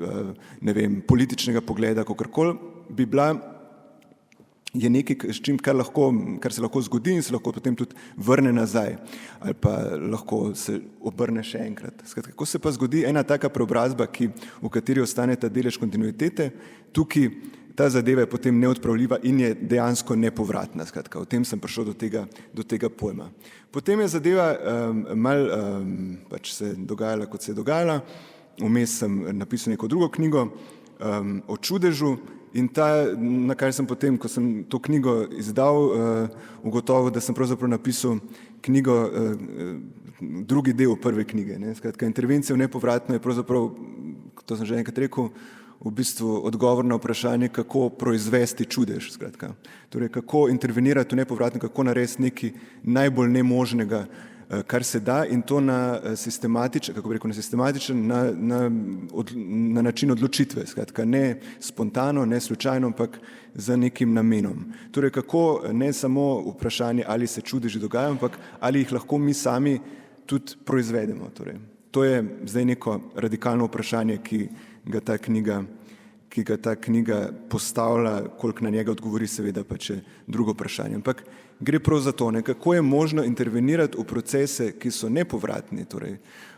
ne vem, političnega pogleda, kakorkoli, bi bila je nekaj, s čim, kar se lahko zgodi in se lahko potem tudi vrne nazaj ali pa lahko se obrne še enkrat. Skratka, ko se pa zgodi ena taka preobrazba, v kateri ostane ta delež kontinuitete, tukaj ta zadeva je potem neodpravljiva in je dejansko nepovratna. Skratka, o tem sem prišel do tega pojma. Potem je zadeva pač se dogajala, kot se je dogajala. Vmes sem napisal neko drugo knjigo o čudežu in na kar sem potem, ko sem to knjigo izdal, ugotovil, da sem pravzaprav napisal knjigo, drugi del prve knjige. Ne. Skratka, intervencija v nepovratno je pravzaprav, to sem že enkrat rekel, v bistvu odgovor na vprašanje, kako proizvesti čudež. Skratka. Torej, kako intervenirati v nepovratno, kako narediti nekaj najbolj nemožnega, kar se da in to na sistematičen, na način odločitve. Skratka, ne spontano, ne slučajno, ampak z nekim namenom. Torej, kako ne samo vprašanje, ali se čudeži dogajajo, ampak ali jih lahko mi sami tudi proizvedemo. Torej, to je zdaj neko radikalno vprašanje, ki ga ta knjiga postavlja, koliko na njega odgovori, seveda pa če drugo vprašanje. Ampak gre prav za to, kako je možno intervenirati v procese, ki so nepovratni, torej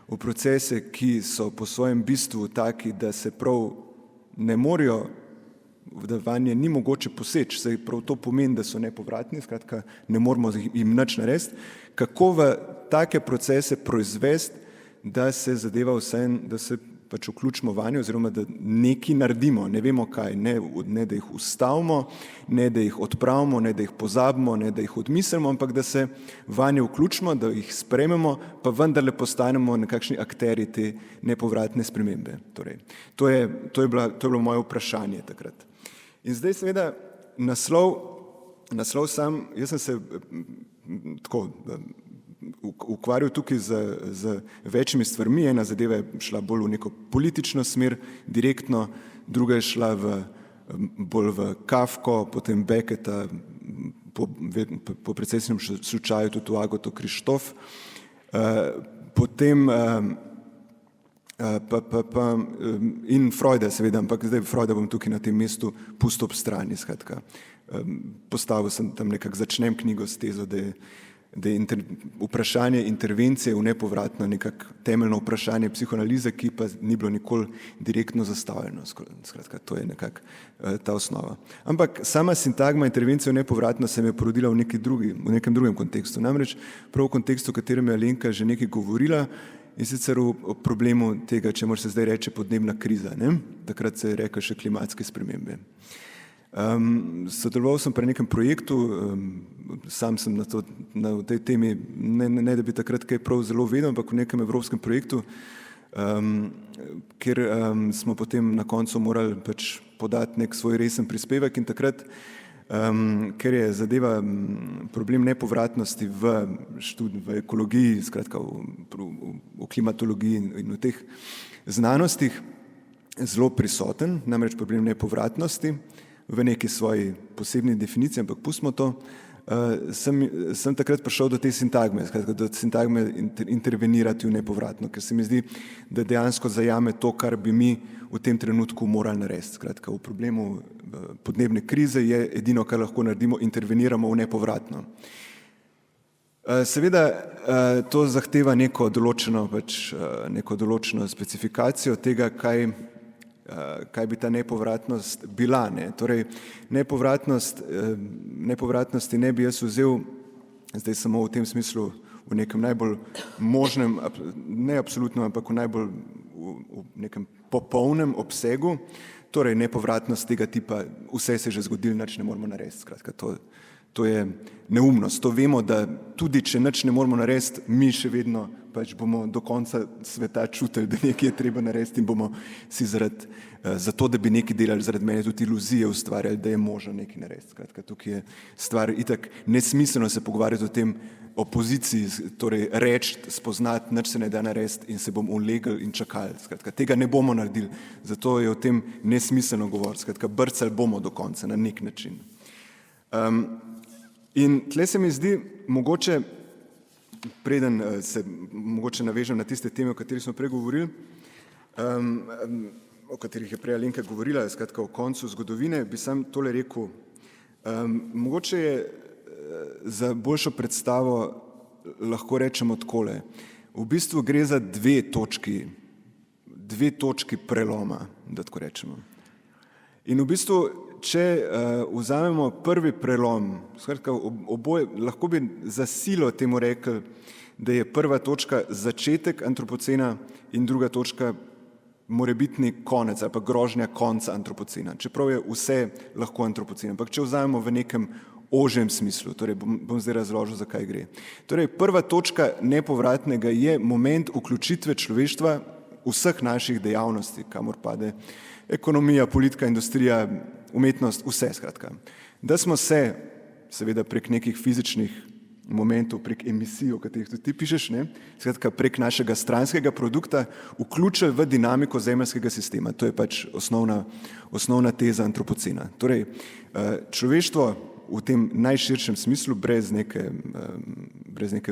v procese, ki so po svojem bistvu taki, da se prav ne morejo, da vanje ni mogoče poseči, saj prav to pomeni, da so nepovratni, skratka ne moramo jim nič narediti, kako v take procese proizvesti, da se zadeva vseeno, da se pač vključimo vanje oziroma da nekaj naredimo, ne vemo kaj, ne da jih ustavimo, ne da jih odpravimo, ne da jih pozabimo, ne da jih odmislimo, ampak da se vanje vključimo, da jih sprejmemo, pa vendarle postanemo nekakšni akteri te nepovratne spremembe. Torej, to je bilo moje vprašanje takrat. In zdaj seveda naslov sam, jaz sem se tako ukvarjal tukaj z večjimi stvarmi. Ena zadeva je šla bolj v neko politično smer, direktno, druga je šla bolj v Kafko, potem Becketa, po precejšnjem slučaju tudi v Agoto Krištof, potem in Freuda seveda, ampak zdaj Freuda bom tukaj na tem mestu pustil ob strani. Skratka, postavil sem tam nekako, začnem knjigo s tezo, da je vprašanje intervencije v nepovratno nekako temeljno vprašanje psihoanalize, ki pa ni bilo nikoli direktno zastavljeno. Skratka, to je nekako ta osnova. Ampak sama sintagma intervencije v nepovratno se mi je porodila v nekem drugem kontekstu. Namreč prav v kontekstu, v katerem je Alenka že nekaj govorila, in sicer o problemu tega, čemur se zdaj reče podnebna kriza. Ne? Takrat se je rekel še klimatske spremembe. Sodeloval sem pri nekem projektu, sam sem na tej temi, ne da bi takrat kaj prav zelo vedel, ampak v nekem evropskem projektu, kjer smo potem na koncu morali pač podati nek svoj resen prispevek in takrat, ker je zadeva problem nepovratnosti v ekologiji, skratka v klimatologiji in v teh znanostih zelo prisoten, namreč problem nepovratnosti, v neki svoji posebni definiciji, ampak pustimo to, sem takrat prišel do te sintagme, skratka, do sintagme intervenirati v nepovratno, ker se mi zdi, da dejansko zajame to, kar bi mi v tem trenutku morali narediti. Skratka, v problemu podnebne krize je edino, kar lahko naredimo, interveniramo v nepovratno. Seveda to zahteva neko določeno specifikacijo tega, kaj bi ta nepovratnost bila. Ne? Torej, nepovratnosti ne bi jaz vzel zdaj samo v tem smislu v nekem najbolj možnem, ne absolutno, ampak v nekem popolnem obsegu. Torej, nepovratnost tega tipa, vse se je že zgodilo, nič ne moramo narediti. Skratka, to je neumnost. To vemo, da tudi če nič ne moramo narediti, mi še vedno pač bomo do konca sveta čutili, da nekaj je treba narediti in bomo si zato, da bi nekaj delali, zaradi mene tudi iluzije ustvarjali, da je možno nekaj narediti. Skratka, tukaj je stvar itak nesmiselno se pogovarjati o tem opoziciji, torej reči, spoznati, nič se ne da narediti in se bomo ulegli in čakali. Skratka, tega ne bomo naredili, zato je o tem nesmiselno govoriti. Skratka, brcali bomo do konca na nek način. In tle se mi zdi, mogoče, preden se mogoče navežem na tiste teme, o katerih smo prej govorili, o katerih je prej Alenka govorila, skratka o koncu zgodovine, bi sam tole rekel, Mogoče je za boljšo predstavo lahko rečemo takole. V bistvu gre za dve točki preloma, da tako rečemo. In v bistvu, če vzamemo prvi prelom, skratka oboje, lahko bi za silo temu rekli, da je prva točka začetek antropocena in druga točka morebitni konec ali pa grožnja konca antropocena, čeprav je vse lahko antropocen. Ampak če vzamemo v nekem ožjem smislu, torej bom zdaj razložil, zakaj gre. Torej, prva točka nepovratnega je moment vključitve človeštva vseh naših dejavnosti, kamor pade ekonomija, politika, industrija, umetnost, vse skratka. Da smo se, seveda prek nekih fizičnih momentov, prek emisij, o katerih tudi ti pišeš, skratka prek našega stranskega produkta vključili v dinamiko zemeljskega sistema. To je pač osnovna teza antropocena. Torej, človeštvo v tem najširšem smislu, brez neke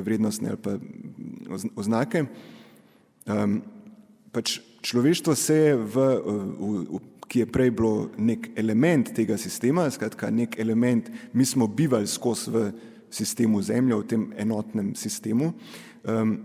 vrednostne ali pa oznake, pač človeštvo se je ki je prej bilo nek element tega sistema, skratka nek element, mi smo bivali skozi v sistemu Zemlje, v tem enotnem sistemu,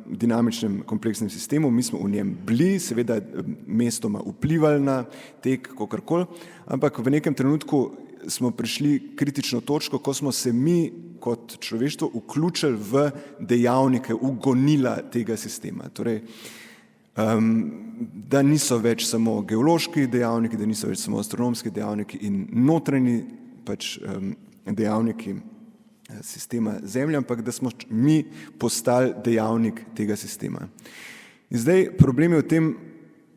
dinamičnem, kompleksnem sistemu, mi smo v njem bili, seveda mestoma vplivali na tek, kakorkoli, ampak v nekem trenutku smo prišli kritično točko, ko smo se mi kot človeštvo vključili v dejavnike, v gonila tega sistema. Torej, da niso več samo geološki dejavniki, da niso več samo astronomski dejavniki in notranji pač dejavniki sistema Zemlje, ampak da smo mi postali dejavnik tega sistema. In zdaj problem je v tem,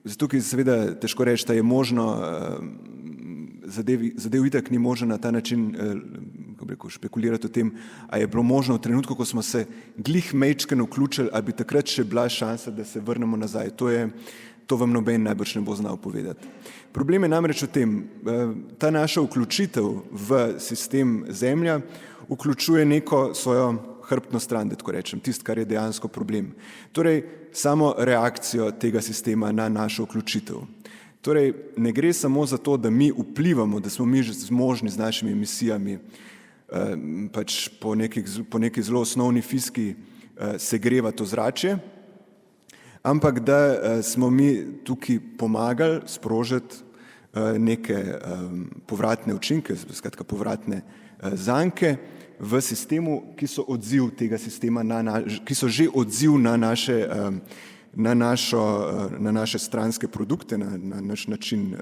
zato ki seveda težko reči, da je možno, zadev itak ni možno na ta način špekulirati o tem, a je bilo možno v trenutku, ko smo se glih mečkeno vključili, ali bi takrat še bila šansa, da se vrnemo nazaj. To vam noben najbrž ne bo znal povedati. Problem je namreč v tem, ta naša vključitev v sistem Zemlja vključuje neko svojo hrbtno stran, da tako rečem, tisto, kar je dejansko problem. Torej, samo reakcijo tega sistema na našo vključitev. Torej, ne gre samo za to, da mi vplivamo, da smo mi zmožni z našimi emisijami pač po neki zelo osnovni fiziki segrevati ozračje, ampak da smo mi tukaj pomagali sprožiti neke povratne učinke, skratka povratne zanke v sistemu, ki so odziv tega sistema, ki so že odziv na naše stranske produkte, na naš način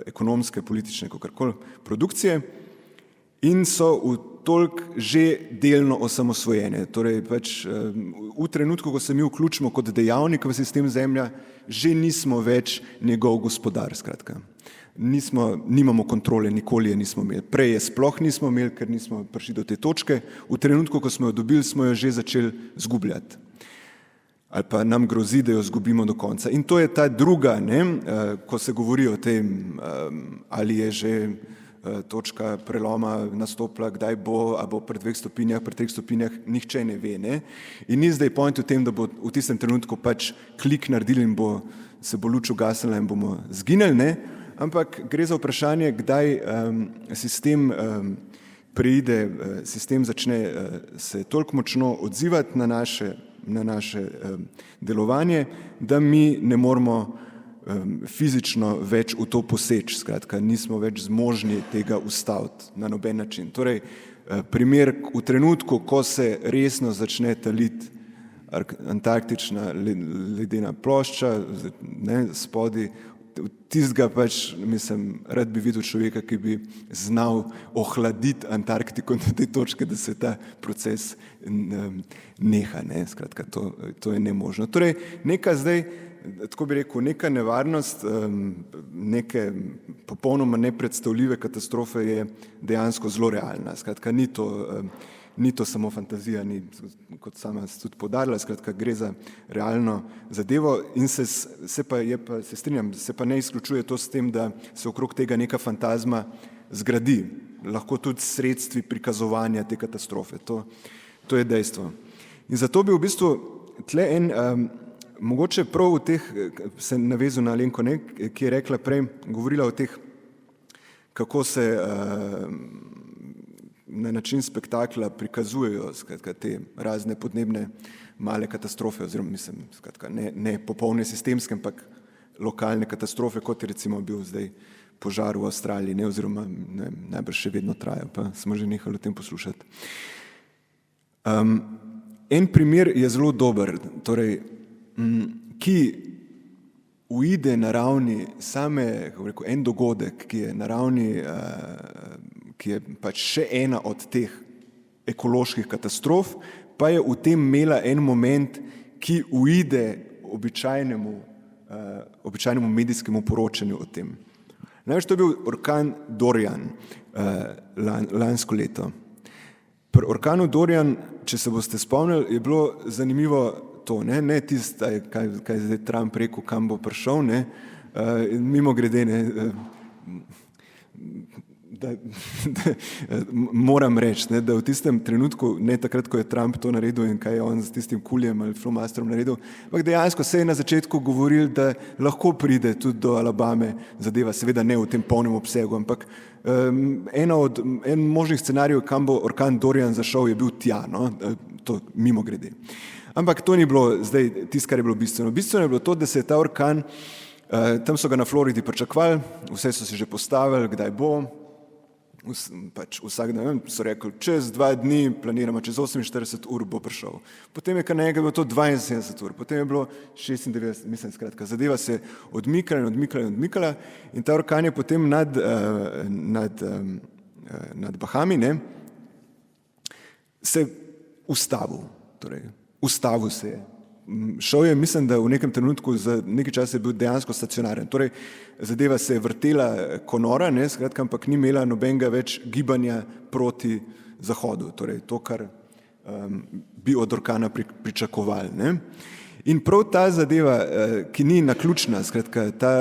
ekonomske, politične, kakorkoli produkcije in so v toliko že delno osamosvojene. Torej pač v trenutku, ko se mi vključimo kot dejavnik v sistem Zemlja, že nismo več njegov gospodar, skratka. Nimamo kontrole, nikoli je nismo imeli. Prej je sploh nismo imeli, ker nismo prišli do te točke. V trenutku, ko smo jo dobili, smo jo že začeli zgubljati. Ali pa nam grozi, da jo zgubimo do konca. In to je ta druga, ko se govori o tem, ali je že točka preloma nastopila, kdaj bo, a bo pri 2 stopinjah, pri 3 stopinjah, nihče ne ve. In ni zdaj point v tem, da bo v tistem trenutku pač klik naredili in se bo luč ugasnila in bomo zginili, ampak gre za vprašanje, kdaj sistem preide, sistem začne se toliko močno odzivati na naše delovanje, da mi ne moremo fizično več v to poseči, skratka, nismo več zmožni tega ustaviti na noben način. Torej, primer v trenutku, ko se resno začne taliti antarktična ledena plošča, spodaj, tistega pač, rad bi videl človeka, ki bi znal ohladiti Antarktiko do te točke, da se ta proces neha, skratka, to je nemožno. Torej, neka zdaj, tako bi rekel, neka nevarnost, neke popolnoma nepredstavljive katastrofe je dejansko zelo realna. Skratka, ni to samo fantazija, kot sama tudi poudarila, skratka, gre za realno zadevo in se strinjam, se pa ne izključuje to s tem, da se okrog tega neka fantazma zgradi, lahko tudi s sredstvi prikazovanja te katastrofe. To je dejstvo. In zato bi v bistvu tle mogoče prav v teh, se navezal na Alenko, ki je rekla prej, govorila o teh, kako se na način spektakla prikazujejo skratka, te razne podnebne male katastrofe, oziroma mislim, skratka, ne popolne sistemske, ampak lokalne katastrofe, kot je recimo bil zdaj požar v Avstraliji, ne, oziroma ne, najbrž še vedno traja, pa smo že nehali o tem poslušati. En primer je zelo dober, torej, ki uide na ravni same, kako rekel, en dogodek, ki je na ravni, ki je pač še ena od teh ekoloških katastrof, pa je v tem imela en moment, ki uide običajnemu medijskemu poročanju o tem. Največ to je bil orkan Dorian lansko leto. Pri orkanu Dorian, če se boste spomnili, je bilo zanimivo to, ne tisto, kaj je zdaj Trump rekel, kam bo prišel, ne, mimo grede, ne, moram reči, ne, da v tistem trenutku, ne takrat, ko je Trump to naredil in kaj je on s tistim kuljem ali flomasterom naredil, ampak dejansko se je na začetku govoril, da lahko pride tudi do Alabame zadeva, seveda ne v tem polnem obsegu, ampak en možnih scenarijev, kam bo orkan Dorian zašel, je bil tja, no, to mimo grede. Ampak to ni bilo zdaj tisto, kar je bilo bistveno. Bistveno je bilo to, da se je ta orkan, tam so ga na Floridi pričakovali, vse so si že postavili, kdaj bo, pač vsak dan so rekli, čez 2 dni planiramo, čez 48 ur bo prišel. Potem je kar nekaj bilo to 72 ur, potem je bilo 96, mislim, skratka, zadeva se odmikala in ta orkan je potem nad Bahami, ne, se ustavil, torej ustavil se je. Šel je, mislim, da v nekem trenutku za nekaj časa je bil dejansko stacionaren. Torej, zadeva se je vrtela ko nora, ne, skratka, ampak ni imela nobenega več gibanja proti zahodu. Torej, to, kar bi od orkana pričakovali, ne. In prav ta zadeva, ki ni naključna, skratka, ta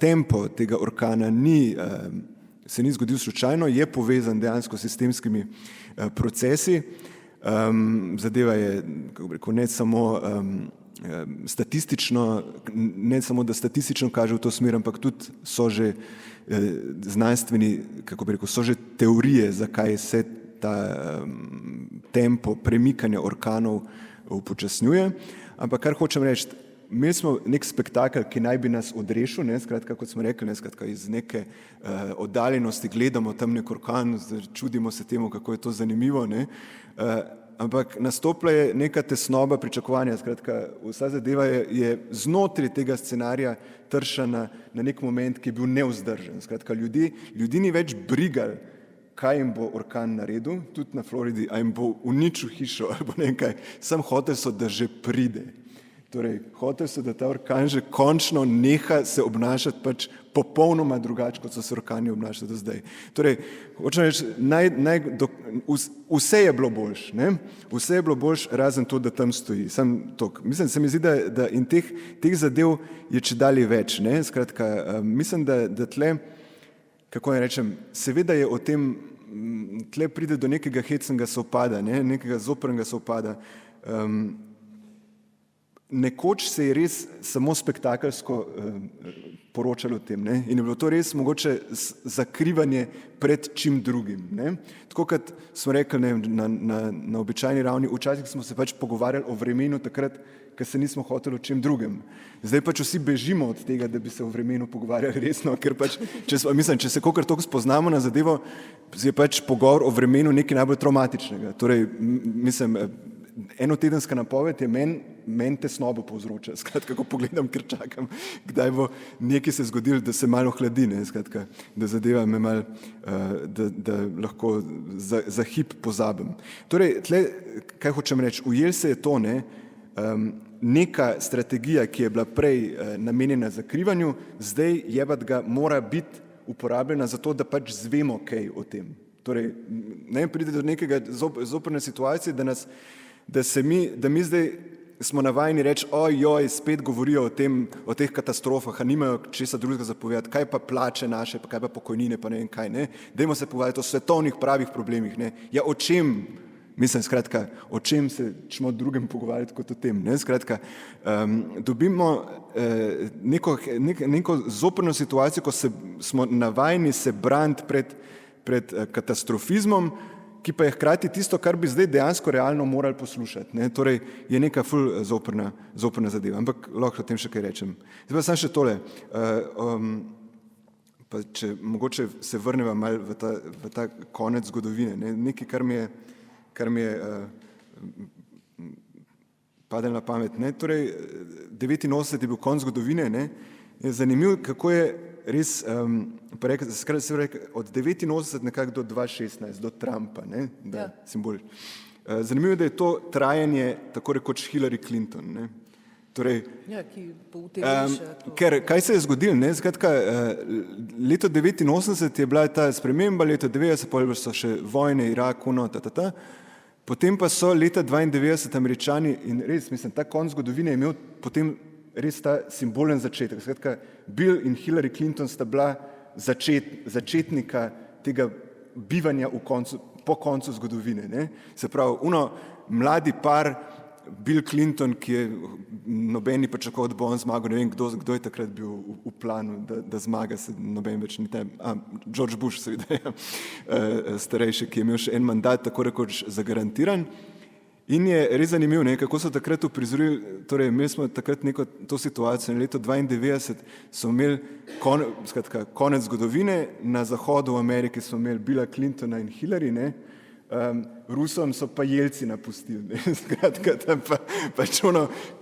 tempo tega orkana se ni zgodil slučajno, je povezan dejansko s sistemskimi procesi. Zadeva je, kako bi rekel, ne samo statistično, ne samo da statistično kaže v to smer, ampak tudi so že znanstveni, kako bi rekel, so že teorije, zakaj se ta tempo premikanja orkanov upočasnjuje. Ampak kar hočem reči, imeli smo nek spektakel, ki naj bi nas odrešil, ne, skratka, kot smo rekli, ne, skratka, iz neke oddaljenosti gledamo tam nek orkan, čudimo se temu, kako je to zanimivo, ne, ampak nastopila je neka tesnoba pričakovanja, skratka, vsa zadeva je znotraj tega scenarija tršana na nek moment, ki je bil nevzdržen. Skratka, ljudi ni več brigal, kaj jim bo orkan naredil, tudi na Floridi, a jim bo uničil hišo ali bo nekaj, sam hotel so, da že pride. Torej, hotel so, da ta orkan že končno neha se obnašati pač popolnoma drugače, kot so se orkani obnašali do zdaj. Torej, hočem reči, vse je bilo boljše, ne? Vse je bilo boljše, razen to, da tam stoji. Mislim, se mi zdi, da in teh zadev je čedalje več, ne? Skratka, mislim, da tle, kako naj rečem, seveda je o tem, tle pride do nekega hecnega sovpada, ne? Nekega zoprnega sovpada. Nekoč se je res samo spektakelsko poročalo o tem, ne? In je bilo to res mogoče zakrivanje pred čim drugim, ne? Tako kot smo rekli, ne, na običajni ravni, včasih smo se pač pogovarjali o vremenu takrat, ker se nismo hoteli o čem drugem. Zdaj pač vsi bežimo od tega, da bi se o vremenu pogovarjali resno, ker pač, če se kakor toliko spoznamo na zadevo, je pač pogovor o vremenu nekaj najbolj traumatičnega. Torej, mislim, enotedenska napoved je meni tesnobo povzroča, skratka, ko pogledam, ker čakam, kdaj bo nekaj se zgodilo, da se malo hladi, ne, skratka, da zadeva me malo, da lahko za hip pozabim. Torej, tle, kaj hočem reči, ujel se je to, ne, neka strategija, ki je bila prej namenjena zakrivanju, zdaj jebat ga mora biti uporabljena za to, da pač zvemo kaj o tem. Torej, ne pride do nekega zoprne situacije, da mi zdaj smo navajeni reči, ojoj, spet govorijo o teh katastrofah, a nimajo česa drugega zapovedati, kaj pa plače naše, pa kaj pa pokojnine, pa ne vem kaj, ne. Dajmo se pogovarjati o svetovnih pravih problemih, ne. Ja, o čem, mislim, skratka, o čem se čemo drugem pogovarjati kot o tem, ne. Skratka, dobimo neko zoprno situacijo, ko smo navajeni se braniti pred katastrofizmom ki pa je hkrati tisto, kar bi zdaj dejansko realno morali poslušati. Ne? Torej je neka ful zoprna zadeva, ampak lahko o tem še kaj rečem. Zdaj pa samo še tole, pa če mogoče se vrneva malo v ta konec zgodovine, ne? Nekaj, kar mi je padel na pamet. Ne? Torej 89 je bil konec zgodovine, ne? Je zanimivo, kako je res, od 89 nekako do 2016, do Trumpa, ne? Da, ja. Simbol. Zanimivo je, da je to trajanje tako rekoč Hillary Clinton. Ne? Torej, ja, ki uteleša to. Ker kaj se je zgodilo? Ne? Skratka, leto 89 je bila ta sprememba, leto 90 pa so še vojne, Irak, potem pa so leta 92 Američani in res, mislim, ta konc zgodovine je imel potem res ta simbolen začetek. Skratka, Bill in Hillary Clinton sta bila začetnika tega bivanja po koncu zgodovine. Ne? Se pravi, mladi par, Bill Clinton, ki je noben ni pričakoval, da bo on zmagal, ne vem, kdo je takrat bil v planu, da zmaga, se noben več ni tam, George Bush seveda, starejši, ki je imel še en mandat, tako rekoč zagarantiran. In je res zanimivo, ne, kako so takrat uprizorili, torej imeli smo takrat neko to situacijo, in leto 92 so imeli konec zgodovine, na zahodu v Ameriki smo imeli Billa Clintona in Hillary, ne, Rusom so pa Jelci napustili, ne, skratka, tam pač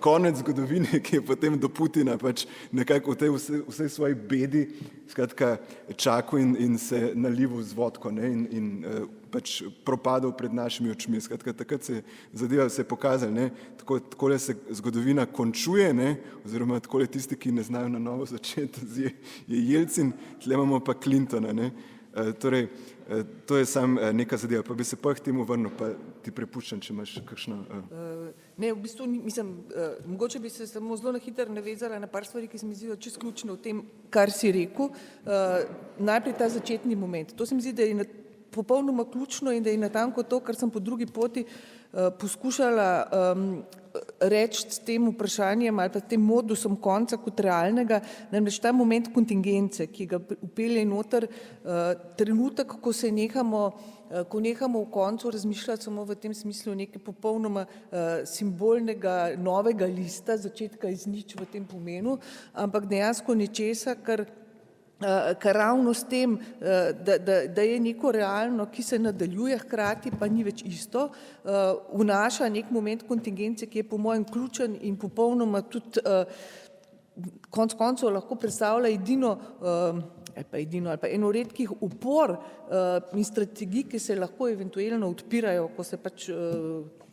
konec zgodovine, ki je potem do Putina pač nekako v tej vsej svoji bedi, skratka, čakal in se nalival z vodko, ne, in pač propadal pred našimi očmi. Skratka, takrat se zadeva se je pokazala, ne, takole se zgodovina končuje, ne, oziroma takole tisti, ki ne znajo na novo začeti, je Jelcin, tle imamo pa Clintona, ne. Torej, to je samo neka zadeva, pa bi se pa k temu vrnil, pa ti prepuščam, če imaš kakšno... Ne, v bistvu mislim, mogoče bi se samo zelo na hitro navezala na par stvari, ki se mi zdijo čisto ključne v tem, kar si rekel. Najprej ta začetni moment. To se mi zdi, da je popolnoma ključno in da je natanko to, kar sem po drugi poti poskušala reči s tem vprašanjem ali pa s tem modusom konca kot realnega, namreč ta moment kontingence, ki ga upelje noter trenutek, ko nehamo v koncu razmišljati samo v tem smislu nekaj popolnoma simbolnega novega lista, začetka iz nič v tem pomenu, ampak dejansko nečesa, kar ravno s tem, da je neko realno, ki se nadaljuje, hkrati pa ni več isto, vnaša nek moment kontingence, ki je po mojem ključen in popolnoma tudi konec koncev lahko predstavlja edino ali pa eno redkih upor in strategij, ki se lahko eventualno odpirajo, ko se pač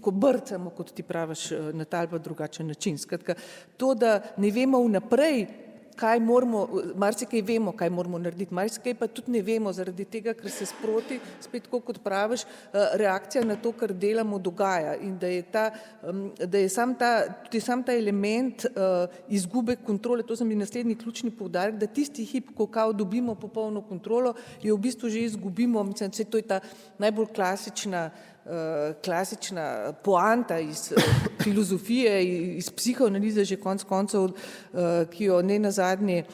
ko brcamo, kot ti praviš, na ta ali pa drugačen način. Skratka, to, da ne vemo vnaprej, kaj moramo, marsikaj vemo, kaj moramo narediti, marsikaj pa tudi ne vemo, zaradi tega, ker se sproti, spet tako kot praviš, reakcija na to, kar delamo, dogaja in da je sam ta element izgube kontrole, to sem bi naslednji ključni poudarek, da tisti hip, ko kao dobimo popolno kontrolo, jo v bistvu že izgubimo, mislim, da to je ta najbolj klasična poanta iz filozofije, iz psihoanalize že konec koncev, ki jo ne nazadnje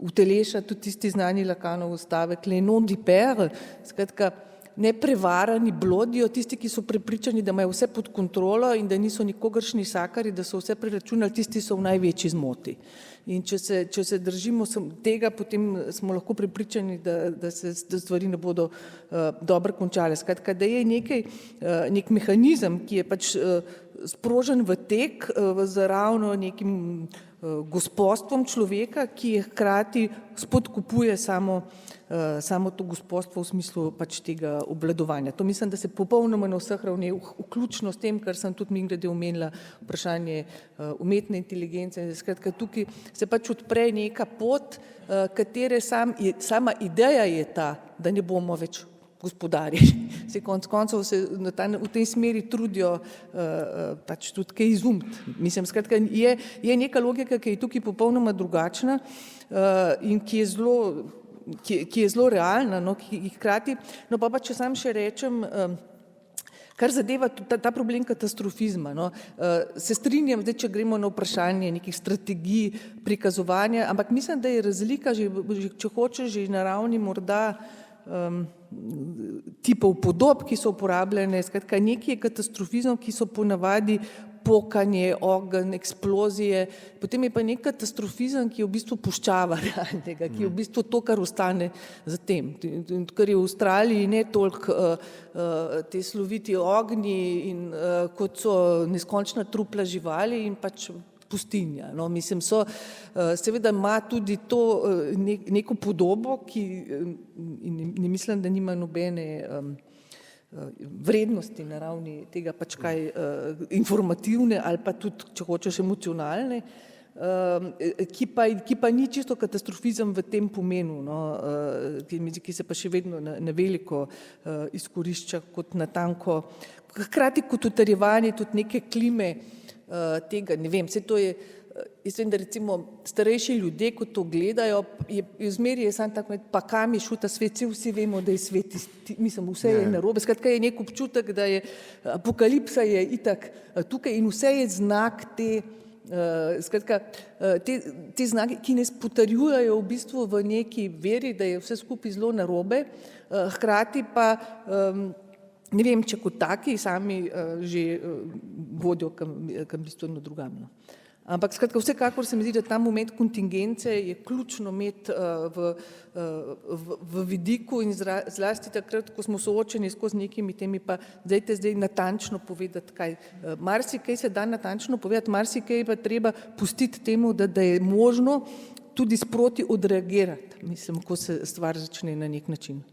uteleša tudi tisti znani Lacanov stavek le non di per, skratka, neprevarani blodijo, tisti, ki so prepričani, da imajo vse pod kontrolo in da niso nikogaršnji sakari, da so vse preračunali, tisti so v največji zmoti. In če se držimo tega, potem smo lahko prepričani, da se stvari ne bodo dobro končale. Skratka, da je nek mehanizem, ki je pač sprožen v tek z ravno nekim gospodstvom človeka, ki je hkrati spodkupuje samo to gospodstvo v smislu pač tega obvladovanja. To mislim, da se popolnoma na vseh ravneh, vključno s tem, kar sem tudi mimogrede omenila, vprašanje umetne inteligence. Skratka, tukaj se pač odpre neka pot, katere sama ideja je ta, da ne bomo več gospodarji. Se konec koncev se v tej smeri trudijo pač tudi kaj izumiti. Mislim, skratka, je neka logika, ki je tukaj popolnoma drugačna in ki je zelo realna, no, ki hkrati, no pa če sam še rečem, kar zadeva ta problem katastrofizma, no, se strinjam, zdaj, če gremo na vprašanje nekih strategij prikazovanja, ampak mislim, da je razlika, če hočeš, že na ravni morda tipov podob, ki so uporabljene, skratka neki je katastrofizem, ki so ponavadi pokanje, ogenj, eksplozije, potem je pa nek katastrofizem, ki je v bistvu puščava realnega, ki je v bistvu to, kar ostane za tem. Ker je v Avstraliji ne toliko te sloviti ognji in kot so neskončna trupla živali in pač pustinja. No, mislim, seveda ima tudi to neko podobo, ki ne mislim, da nima nobene vrednosti na ravni tega pač kaj informativne ali pa tudi, če hočeš, emocionalne, ki pa ni čisto katastrofizem v tem pomenu, no, ki se pa še vedno na veliko izkorišča kot natanko, hkrati kot utrjevanje tudi neke klime tega, ne vem, vse to je, jaz vem, da recimo starejši ljudje, ko to gledajo, zmeri je sam tako, pa kam je šel ta svet, vsi vemo, da je svet, mislim, vse je narobe, skratka je nek občutek, da je apokalipsa je itak tukaj in vse je znak te, skratka, te znaki, ki nas potrjujejo v bistvu v neki veri, da je vse skupaj zelo narobe, hkrati pa ne vem, če kot taki sami že vodijo kam bistveno drugam. Ampak skratka, vsekakor se mi zdi, da ta moment kontingence je ključno imeti v vidiku in zlasti takrat, ko smo soočeni skozi nekimi temi, pa zdaj natančno povedati, kaj. Marsikaj se da natančno povedati, marsikaj pa treba pustiti temu, da je možno tudi sproti odreagirati, mislim, ko se stvar začne na nek način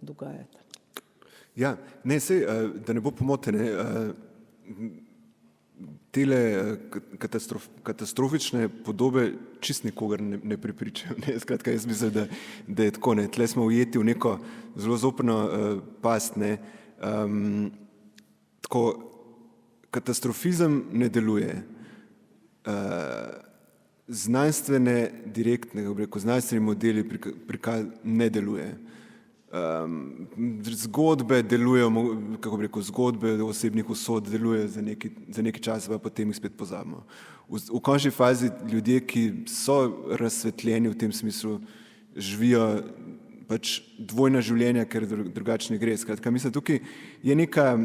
dogajati. Ja, ne, sej, da ne bo pomote, ne, tele katastrofične podobe čist nikogar ne prepričajo. Skratka, jaz mislim, da je tako, ne. Tle smo ujeti v neko zelo zoprno past, ne. Tako, katastrofizem ne deluje. Znanstvene direktne, znanstveni modeli ne deluje. Zgodbe delujejo, kako bi rekel, zgodbe osebnih usod delujejo za neki čas, pa potem jih spet pozabimo. V končni fazi ljudje, ki so razsvetljeni v tem smislu, živijo pač dvojna življenja, ker drugače ne gre. Skratka, mislim, tukaj je neka,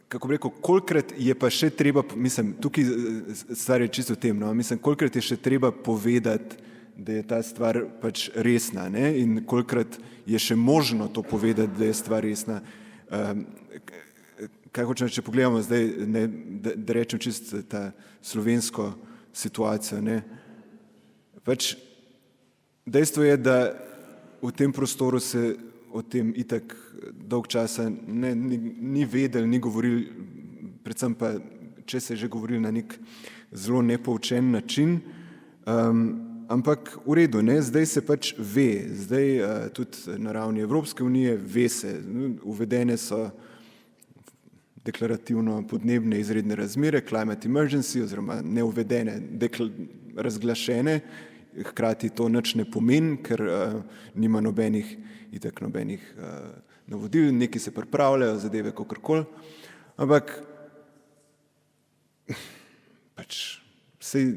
kako bi rekel, kolikrat je pa še treba, mislim, tukaj stvar je čisto v tem, no, mislim, kolikrat je še treba povedati, da je ta stvar pač resna, ne? In kolikrat je še možno to povedati, da je stvar resna. Kaj hočem, če pogledamo zdaj, ne, da rečem čisto ta slovensko situacijo, ne? Pač dejstvo je, da v tem prostoru se o tem itak dolg časa ni vedel, ni govoril, predvsem pa, če se je že govoril na nek zelo nepoučen način, ampak v redu, ne, zdaj se pač ve, zdaj tudi na ravni Evropske unije ve se, uvedene so deklarativno podnebne izredne razmere, climate emergency, oziroma ne uvedene, razglašene, hkrati to nič ne pomeni, ker nima nobenih navodil, neki se pripravljajo, zadeve kakorkoli, ampak pač sej,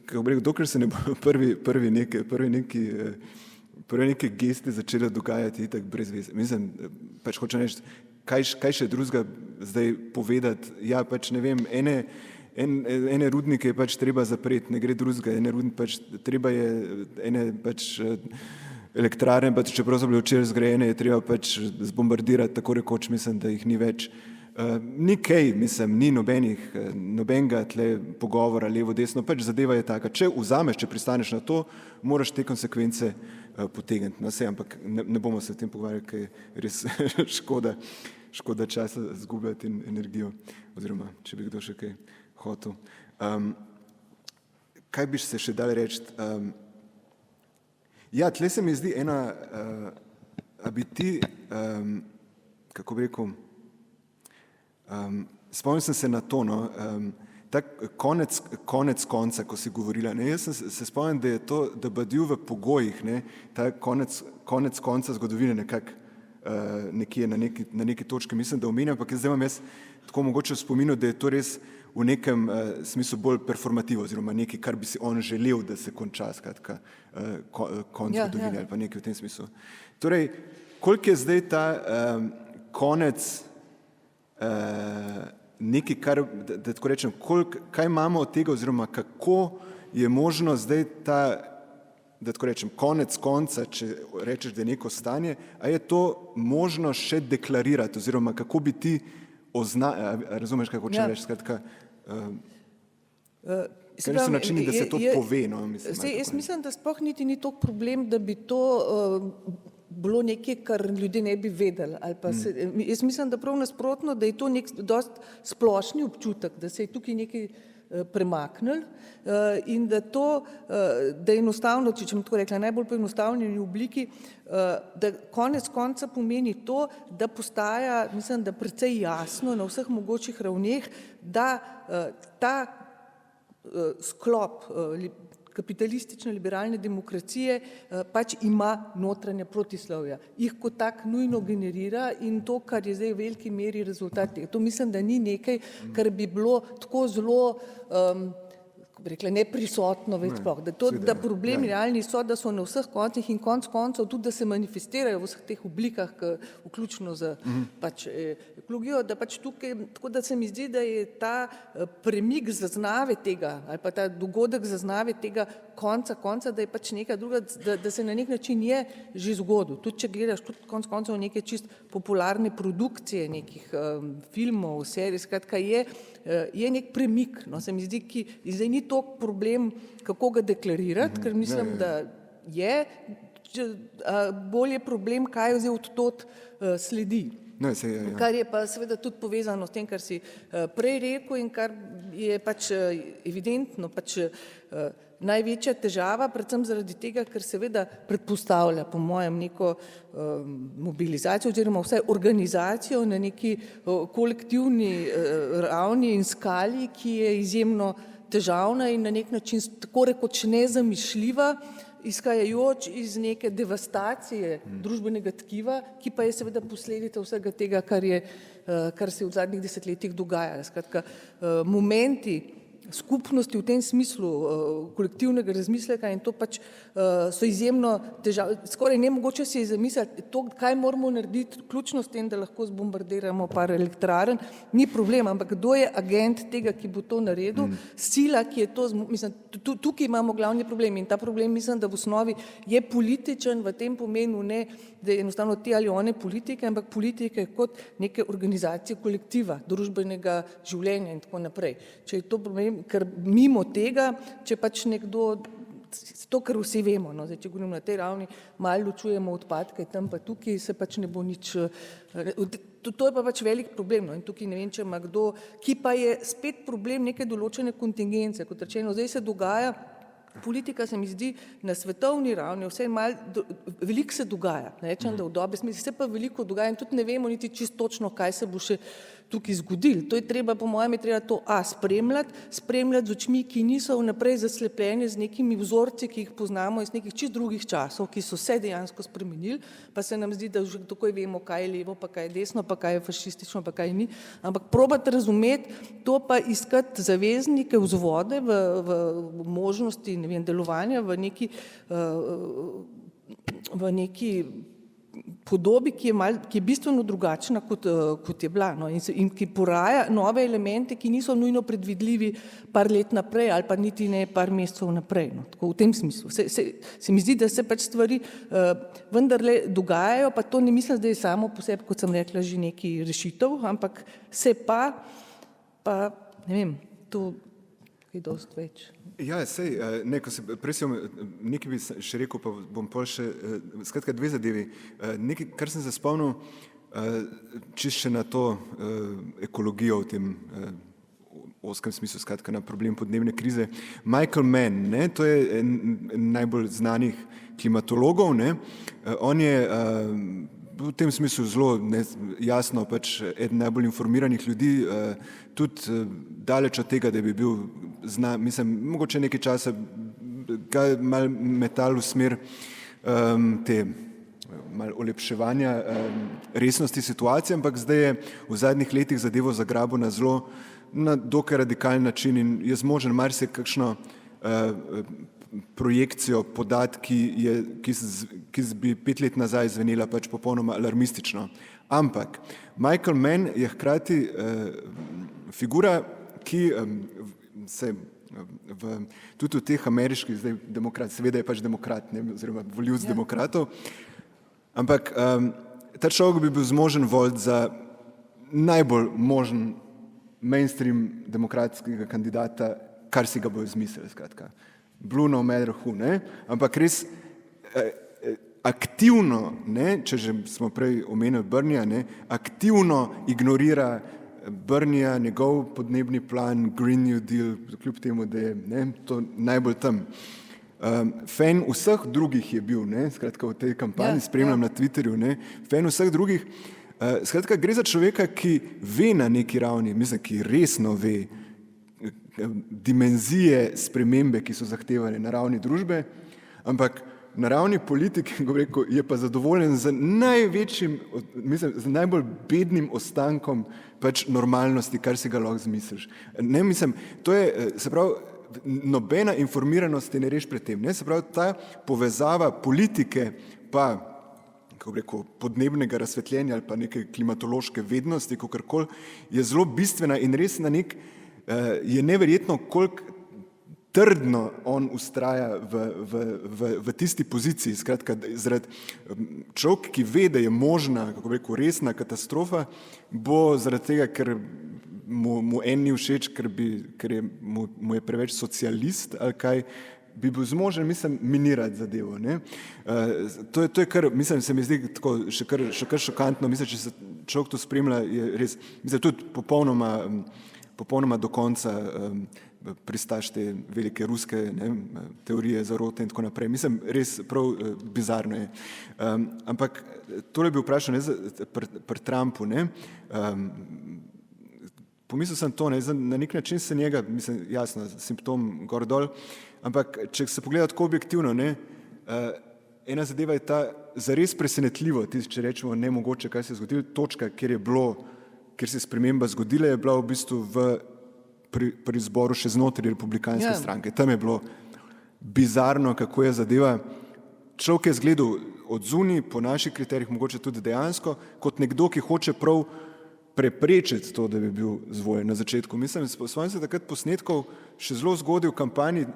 kako bi rekel, dokler se ne bo prvi neke geste začele dogajati itak brez veze. Mislim, pač hočem reči, kaj še drugega zdaj povedati, ja, pač ne vem, ene rudnike je pač treba zapreti, ne gre drugega, treba je ene pač elektrarne, pa čeprav so bile včeraj zgrajene, je treba pač zbombardirati, tako rekoč, mislim, da jih ni več. Ni kaj, mislim, ni nobenega tle pogovora levo, desno, pač zadeva je taka. Če vzameš, če pristaneš na to, moraš te konsekvence potegniti. No, sej, ampak ne bomo se v tem pogovarjali, ker je res škoda časa zgubljati in energijo, oziroma, če bi kdo še kaj hotel. Kaj bi se še dali reči? Ja, tle se mi zdi ena, a bi ti, kako bi rekel, spomnil sem se na to, no, tak konec konca, ko si govorila, ne, jaz se spomnim, da je to, da Badiou v pogojih, ne, ta konec konca zgodovine nekako nekje na neki točki, mislim, da omenjam, ampak zdaj imam jaz tako mogoče v spominu, da je to res v nekem smislu bolj performativo, oziroma nekaj, kar bi si on želel, da se konča, skratka, konc zgodovine ali pa nekaj v tem smislu. Torej, koliko je zdaj ta konec nekaj, kar, da tako rečem, kaj imamo od tega, oziroma kako je možno zdaj ta, da tako rečem, konec konca, če rečeš, da je neko stanje, a je to možno še deklarirati, oziroma kako bi ti razumeš, kako hočem reči, skratka, kaj so načini, da se to pove, no, mislim. Jaz mislim, da sploh niti ni toliko problem, da bi to bilo nekaj, kar ljudje ne bi vedeli. Ali pa jaz mislim, da prav nasprotno, da je to nek dost splošni občutek, da se je tukaj nekaj premaknili in da to, da enostavno, če bom tako rekla, najbolj poenostavljeni obliki, da konec konca pomeni to, da postaja, mislim, da precej jasno na vseh mogočih ravneh, da ta sklop kapitalistične liberalne demokracije pač ima notranja protislovja. Jih kot tak nujno generira in to, kar je zdaj v veliki meri rezultat tega. To mislim, da ni nekaj, kar bi bilo tako zelo rekla, neprisotno več sploh. Da problemi realni so, da so na vseh koncih in koncev tudi, da se manifestirajo v vseh teh oblikah, vključno z pač ekologijo, da pač tukaj, tako da se mi zdi, da je ta premik zaznave tega, ali pa ta dogodek zaznave tega konca, da je pač neka druga, da se na nek način je že zgodil. Tudi če gledaš tudi koncev neke čist popularne produkcije nekih filmov, serij, skratka je nek premik, no, se mi zdi, ki zdaj ni toliko problem, kako ga deklarirati, ker mislim, da je bolje problem, kaj zdaj od tod sledi. Kar je pa seveda tudi povezano s tem, kar si prej rekel in kar je pač evidentno, pač največja težava, predvsem zaradi tega, ker seveda predpostavlja po mojem neko mobilizacijo oziroma vsaj organizacijo na neki kolektivni ravni in skali, ki je izjemno težavna in na nek način tako rekoč nezamišljiva, izhajajoč iz neke devastacije družbenega tkiva, ki pa je seveda posledica vsega tega, kar se v zadnjih desetletjih dogaja. Skratka, momenti skupnosti v tem smislu kolektivnega razmisleka in to pač so izjemno težavni. Skoraj nemogoče si je zamisliti to, kaj moramo narediti, ključno s tem, da lahko zbombardiramo par elektrarn, ni problem, ampak kdo je agent tega, ki bo to naredil, sila, ki je to, mislim, tukaj imamo glavni problem in ta problem mislim, da v osnovi je političen v tem pomenu, ne, da je enostavno te ali one politike, ampak politike kot neke organizacije kolektiva, družbenega življenja in tako naprej. Če je to problem, ker mimo tega, če pač nekdo, to, kar vsi vemo, no, zdaj, če govorimo na tej ravni, malo ločujemo odpadke, tam pa tukaj se pač ne bo nič, to je pa pač velik problem, no, in tukaj ne vem, če ima kdo, ki pa je spet problem neke določene kontingence, kot rečeno, zdaj se dogaja, politika se mi zdi na svetovni ravni, vse malo, veliko se dogaja, ne rečem, da v dobi smisli, se pa veliko dogaja in tudi ne vemo niti čisto točno, kaj se bo še tukaj zgodilo. To je treba, po mojem, je treba to spremljati z očmi, ki niso vnaprej zaslepljene z nekimi vzorci, ki jih poznamo iz nekih čist drugih časov, ki so se dejansko spremenili, pa se nam zdi, da že takoj vemo, kaj je levo, pa kaj je desno, pa kaj je fašistično, pa kaj ni. Ampak probati razumeti, to pa iskati zaveznike, vzvode v možnosti, ne vem, delovanja v neki podobi, ki je bistveno drugačna, kot je bila, no, in ki poraja nove elemente, ki niso nujno predvidljivi par let naprej ali pa niti ne par mesecev naprej. No, tako v tem smislu. Se mi zdi, da se pač stvari vendarle dogajajo, pa to ne mislim, da je samo po sebi, kot sem rekla, že neki rešitev, ampak se pa ne vem, to je dosti več. Ja, sej, nekaj bi še rekel, pa bom pol še, skratka dve zadevi. Nekaj, kar sem se spomnil, čist še na to ekologijo v tem oskem smislu, skratka na problem podnebne krize. Michael Mann, ne, to je en najbolj znanih klimatologov, ne, on je v tem smislu zelo jasno pač eden najbolj informiranih ljudi, tudi daleč od tega, da bi bil mislim, mogoče nekaj časa ga mal metal v smer te mal olepševanja resnosti situacije, ampak zdaj je v zadnjih letih zadevo zagrabil na zelo na dokaj radikalen način in je zmožen marsikakšno projekcijo podatki, ki bi 5 let nazaj zvenela pač popolnoma alarmistično. Ampak Michael Mann je hkrati figura, ki se tudi v teh ameriških, zdaj demokrat, seveda je pač demokrat, ne, oziroma volivec demokratov, ampak ta človek bi bil zmožen voliti za najbolj možen mainstream demokratskega kandidata, kar si ga bo izmislil, skratka. Blue no matter who, ne? Ampak res aktivno, ne, če že smo prej omenili Bernieja, ne, aktivno ignorira Bernieja, njegov podnebni plan, Green New Deal, kljub temu, da je to najbolj tam. Fan vseh drugih je bil, ne, skratka v tej kampanji, spremljam na Twitterju, ne, fan vseh drugih, skratka gre za človeka, ki ve na neki ravni, mislim, ki resno ve dimenzije spremembe, ki so zahtevane na ravni družbe, ampak na ravni politike, je pa zadovoljen z največjim, mislim, z najbolj bednim ostankom pač normalnosti, kar si ga lahko zmisliš. Ne, mislim, to je, se pravi, nobena informiranost ne reši pred tem, ne, se pravi, ta povezava politike pa, kako rekel, podnebnega razsvetljenja ali pa neke klimatološke vednosti, kakorkoli, je zelo bistvena in res na nek, je neverjetno, koliko trdno on ustraja v tisti poziciji, skratka, zaradi človek, ki ve, da je možna, kako rekel, resna katastrofa, bo zaradi tega, ker mu en ni všeč, ker mu je preveč socialist ali kaj, bi bil zmožen, mislim, minirati zadevo, ne. To je kar, mislim, se mi zdi tako še kar šokantno, mislim, če se človek to spremlja, je res, mislim, tudi popolnoma do konca pristaš te velike ruske, ne, teorije zarote in tako naprej. Mislim, res prav bizarno je. Ampak tole bi vprašal, ne, pri Trumpu, ne, pomislil sem to, ne, na nek način se njega, mislim, jasno, simptom gor dol, ampak če se pogleda tako objektivno, ne, ena zadeva je ta zares presenetljivo, če rečemo nemogoče, kaj se je zgodilo, točka, kjer se je sprememba zgodila, je bila v bistvu pri izboru še znotraj republikanske stranke. Tam je bilo bizarno, kako je zadeva. Človek je izgledal od zunaj, po naših kriterijih, mogoče tudi dejansko, kot nekdo, ki hoče prav preprečiti to, da bi bil izvoljen na začetku. Mislim, spomnim se takrat posnetkov še zelo zgodaj v kampanji,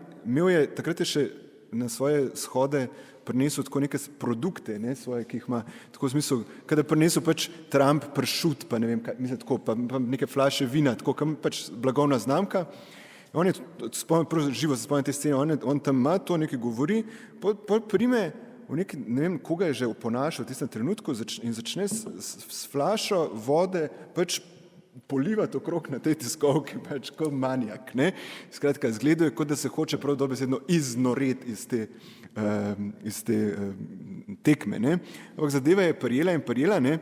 takrat je še na svoje shode prinesel tako neke produkte, ne, svoje, ki jih ima, tako v smislu, kada prinesel pač Trump pršut, pa ne vem, kaj, mislim, tako, pa neke flaše vina, tako, kam pač blagovna znamka. On je, živo se spomnim te scene, on tam ima to, nekaj govori, pol prime v neki, ne vem, koga je že oponašal v tistem trenutku in začne s flašo vode pač polivati okrog na tej tiskovki, pač kot manijak, ne. Skratka, izgleduje, kot da se hoče prav dobesedno iznoreti iz te tekme, ne. Ampak zadeva je prijela, ne,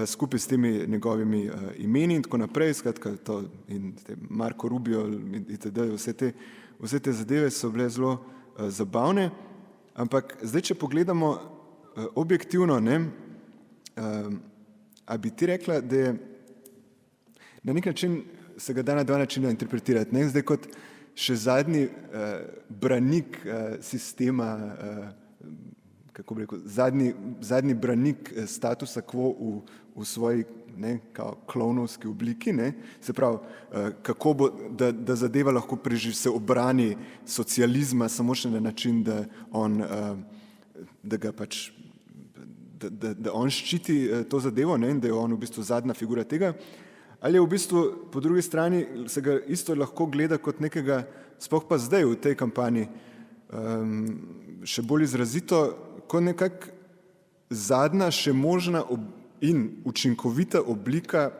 skupaj s temi njegovimi imeni in tako naprej, skratka, to in Marco Rubio itd., vse te zadeve so bile zelo zabavne, ampak zdaj, če pogledamo objektivno, ne, a bi ti rekla, da je na nek način se ga da na dva načina interpretirati, ne, zdaj kot še zadnji branik sistema, kako bi rekel, zadnji branik statusa quo v svoji, ne, kao klovnovski obliki, ne, se pravi, kako bo, da zadeva lahko se obrani socializma samo še na način, da ga pač, da on ščiti to zadevo, ne, in da je on v bistvu zadnja figura tega, ali je v bistvu po drugi strani se ga isto lahko gleda kot nekega, sploh pa zdaj v tej kampanji, še bolj izrazito, kot nekak zadnja še možna in učinkovita oblika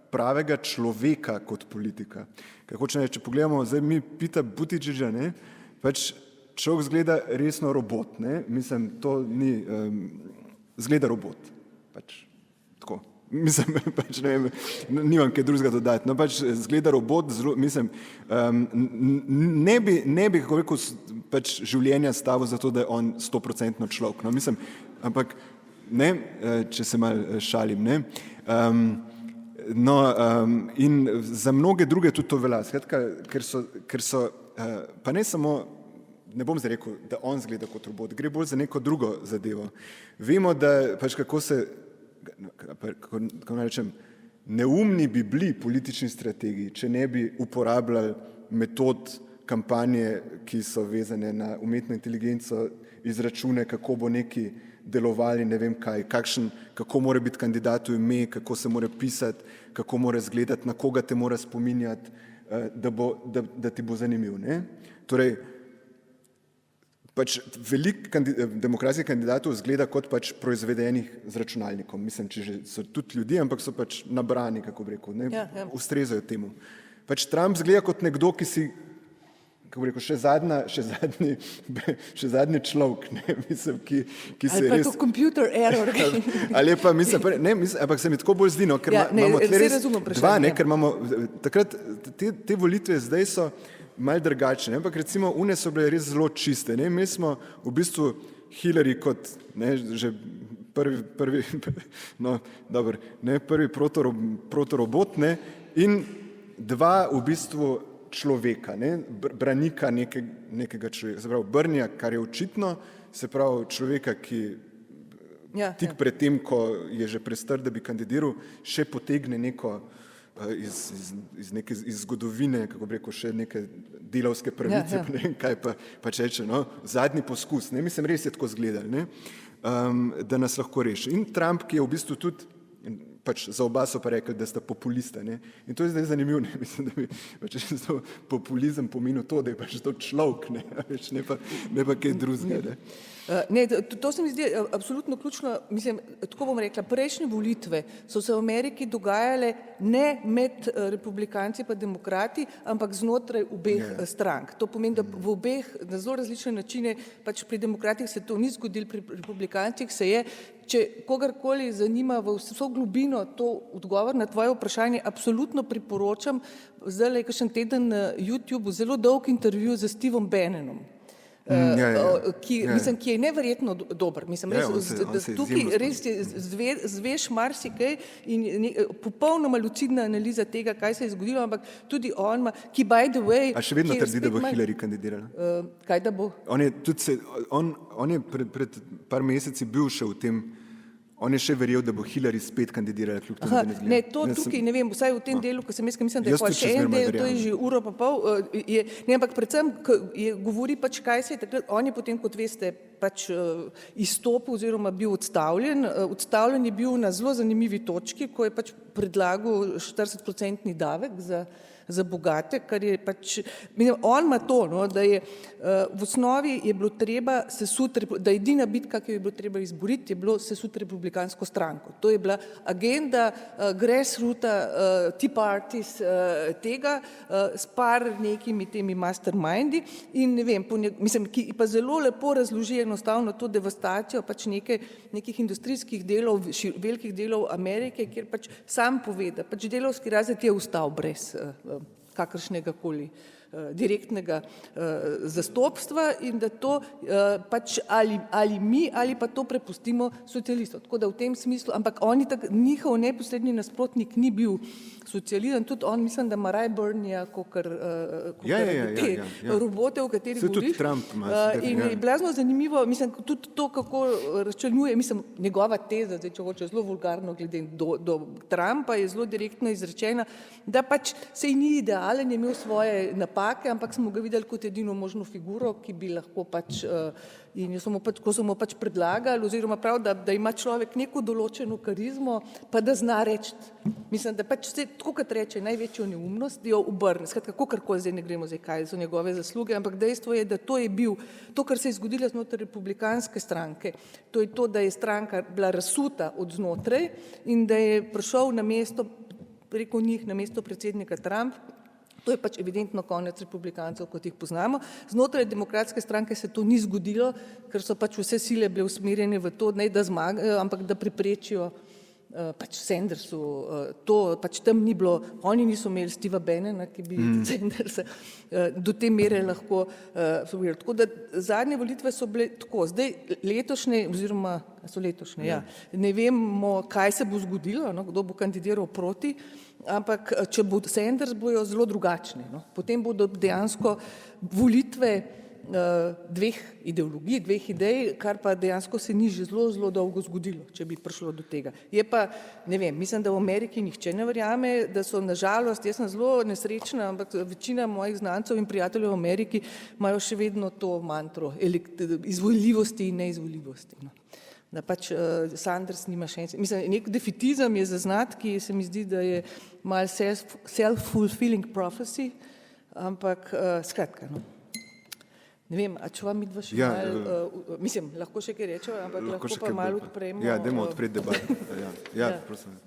pravega človeka kot politika. Kako če pogledamo, zdaj mi Pita Buttigiega, ne, pač človek zgleda resno robot, ne, mislim, to ni, zgleda robot, pač tako. Mislim, pač ne vem, nimam kaj drugega dodati, no pač zgleda robot, mislim, ne bi, kako rekel, pač življenja stavil za to, da je on 100% človek, no mislim, ampak ne, če se malo šalim, ne, No, in za mnoge druge tudi to velja. Skratka, ker so pa ne samo, ne bom zdaj rekel, da on zgleda kot robot, gre bolj za neko drugo zadevo. Vemo, da pač kako naj rečem, neumni bi bili politični strategi, če ne bi uporabljali metod kampanje, ki so vezane na umetno inteligenco, izračune, kako bo neki delovali, ne vem kaj, kako mora biti kandidatu ime, kako se mora pisati, kako mora izgledati, na koga te mora spominjati, da ti bo zanimiv. Ne? Torej, pač veliko demokratskih kandidatov izgleda kot pač proizvedenih z računalnikom. Mislim, če že so tudi ljudje, ampak so pač nabrani, kako bi rekel, ne? Ustrezajo temu. Pač Trump izgleda kot nekdo, ki si, kako bi rekel, še zadnji človek, ne, mislim, ki se res... Ali pa to computer error. Ali pa ampak se mi tako bolj zdi, no, ker imamo tle res dva, ne, ker imamo, takrat te volitve zdaj so malo drugačne, ampak recimo une so bile res zelo čiste, ne, imeli smo v bistvu Hillary kot, ne, že prvi protorobot, ne, in dva v bistvu človeka, ne, branika nekega človeka, se pravi Bernieja, kar je očitno, se pravi človeka, ki tik pred tem, ko je že prestar, da bi kandidiral, še potegne neko iz zgodovine, kako bi rekel, še neke delavske pravice, ne vem kaj pa čeče, no, zadnji poskus, ne, mislim, res je tako izgledali, ne, da nas lahko reši. In Trump, ki je v bistvu tudi, pač za oba so pa rekli, da sta populista, ne, in to je zdaj zanimivo, ne, mislim, da bi pač populizem pomenil to, da je pač to človek, ne pa kaj drugega, ne. Ne, to se mi zdi absolutno ključno, mislim, tako bom rekla, prejšnje volitve so se v Ameriki dogajale ne med republikanci pa demokrati, ampak znotraj obeh strank. To pomeni, da v obeh na zelo različne načine, pač pri demokratih se to ni zgodilo, pri republikancih se je. Če kogarkoli zanima v vso globino to odgovor na tvoje vprašanje, absolutno priporočam, zdaj je kakšen teden na YouTubeu zelo dolg intervju z Stevom Bannonom. Ki je neverjetno dober. Mislim, tukaj res zveš marsikaj in popolnoma lucidna analiza tega, kaj se je zgodilo, ampak tudi on, ki by the way... A še vedno trdi, da bo Hillary kandidirala? Kaj da bo? On je pred par meseci bil še v tem, on je še verjel, da bo Hillary spet kandidirala, kljub temu, da ne zgleda. Ne, to tukaj, ne vem, vsaj v tem delu, ko sem mislim, da je pa še en del, to je že uro pa pol, ne, ampak predvsem govori pač, kaj se je takrat, on je potem, kot veste, pač izstopil oziroma bil odstavljen. Odstavljen je bil na zelo zanimivi točki, ko je pač predlagal 40% davek za bogate, kar je pač, on ima to, no, da je v osnovi je bilo treba sesuti, da edina bitka, ki jo je bilo treba izboriti, je bilo sesuti republikansko stranko. To je bila agenda grassroota, Tea Parties tega, s par nekimi temi mastermindi in ne vem, mislim, ki pa zelo lepo razloži enostavno to devastacijo pač nekih industrijskih delov, velikih delov Amerike, kjer pač sam pove, da pač delavski razred je ostal brez kakršnega koli direktnega zastopstva in da to pač ali mi ali pa to prepustimo socialistom. Tako da v tem smislu, ampak njihov neposredni nasprotnik ni bil socializem, tudi on mislim, da ima raje Bernieja, kakor te robote, o katerih govoriš. In je blazno zanimivo, mislim, tudi to, kako razčlenjuje, mislim, njegova teza, zdaj če hoče zelo vulgarno glede do Trumpa, je zelo direktno izrečena, da pač sej ni idealen, je imel svoje napake, ampak smo ga videli kot edino možno figuro, ki bi lahko pač, in ko so mu pač predlagali, oziroma prav, da ima človek neko določeno karizmo, pa da zna reči, mislim, da pač se, tako kot reče, največjo neumnost, jo obrne, skratka, kakorkoli zdaj ne gremo zdaj, kaj so njegove zasluge, ampak dejstvo je, da to je bil, to, kar se je zgodilo znotraj republikanske stranke, to je to, da je stranka bila razsuta od znotraj in da je prišel na mesto, preko njih, na mesto predsednika Trump. To je pač evidentno konec republikancev, kot jih poznamo. Znotraj demokratske stranke se to ni zgodilo, ker so pač vse sile bile usmerjene v to, ne da zmagajo, ampak da preprečijo pač Sandersu, to pač tam ni bilo, oni niso imeli Steva Bannona, ki bi Sandersa do te mere lahko figuriral. Tako da zadnje volitve so bile tako, zdaj letošnje, oziroma so letošnje, ja, ne vemo, kaj se bo zgodilo, no, kdo bo kandidiral proti, ampak če bo Sanders, bojo zelo drugačni, no. Potem bodo dejansko volitve dveh ideologij, dveh idej, kar pa dejansko se ni že zelo dolgo zgodilo, če bi prišlo do tega. Je pa, ne vem, mislim, da v Ameriki nihče ne verjame, da so nažalost, jaz sem zelo nesrečna, ampak večina mojih znancev in prijateljev v Ameriki imajo še vedno to mantro izvoljivosti in neizvoljivosti. No. Da pač Sanders nima šance. Mislim, nek defetizem je zaznat, ki se mi zdi, da je malo self-fulfilling prophecy, ampak skratka, no. Ne vem, a če vam midva še mislim, lahko še kaj rečeva, ampak lahko pa malo odpremo. Ja, dajmo odpreti debato. Ja, prosim.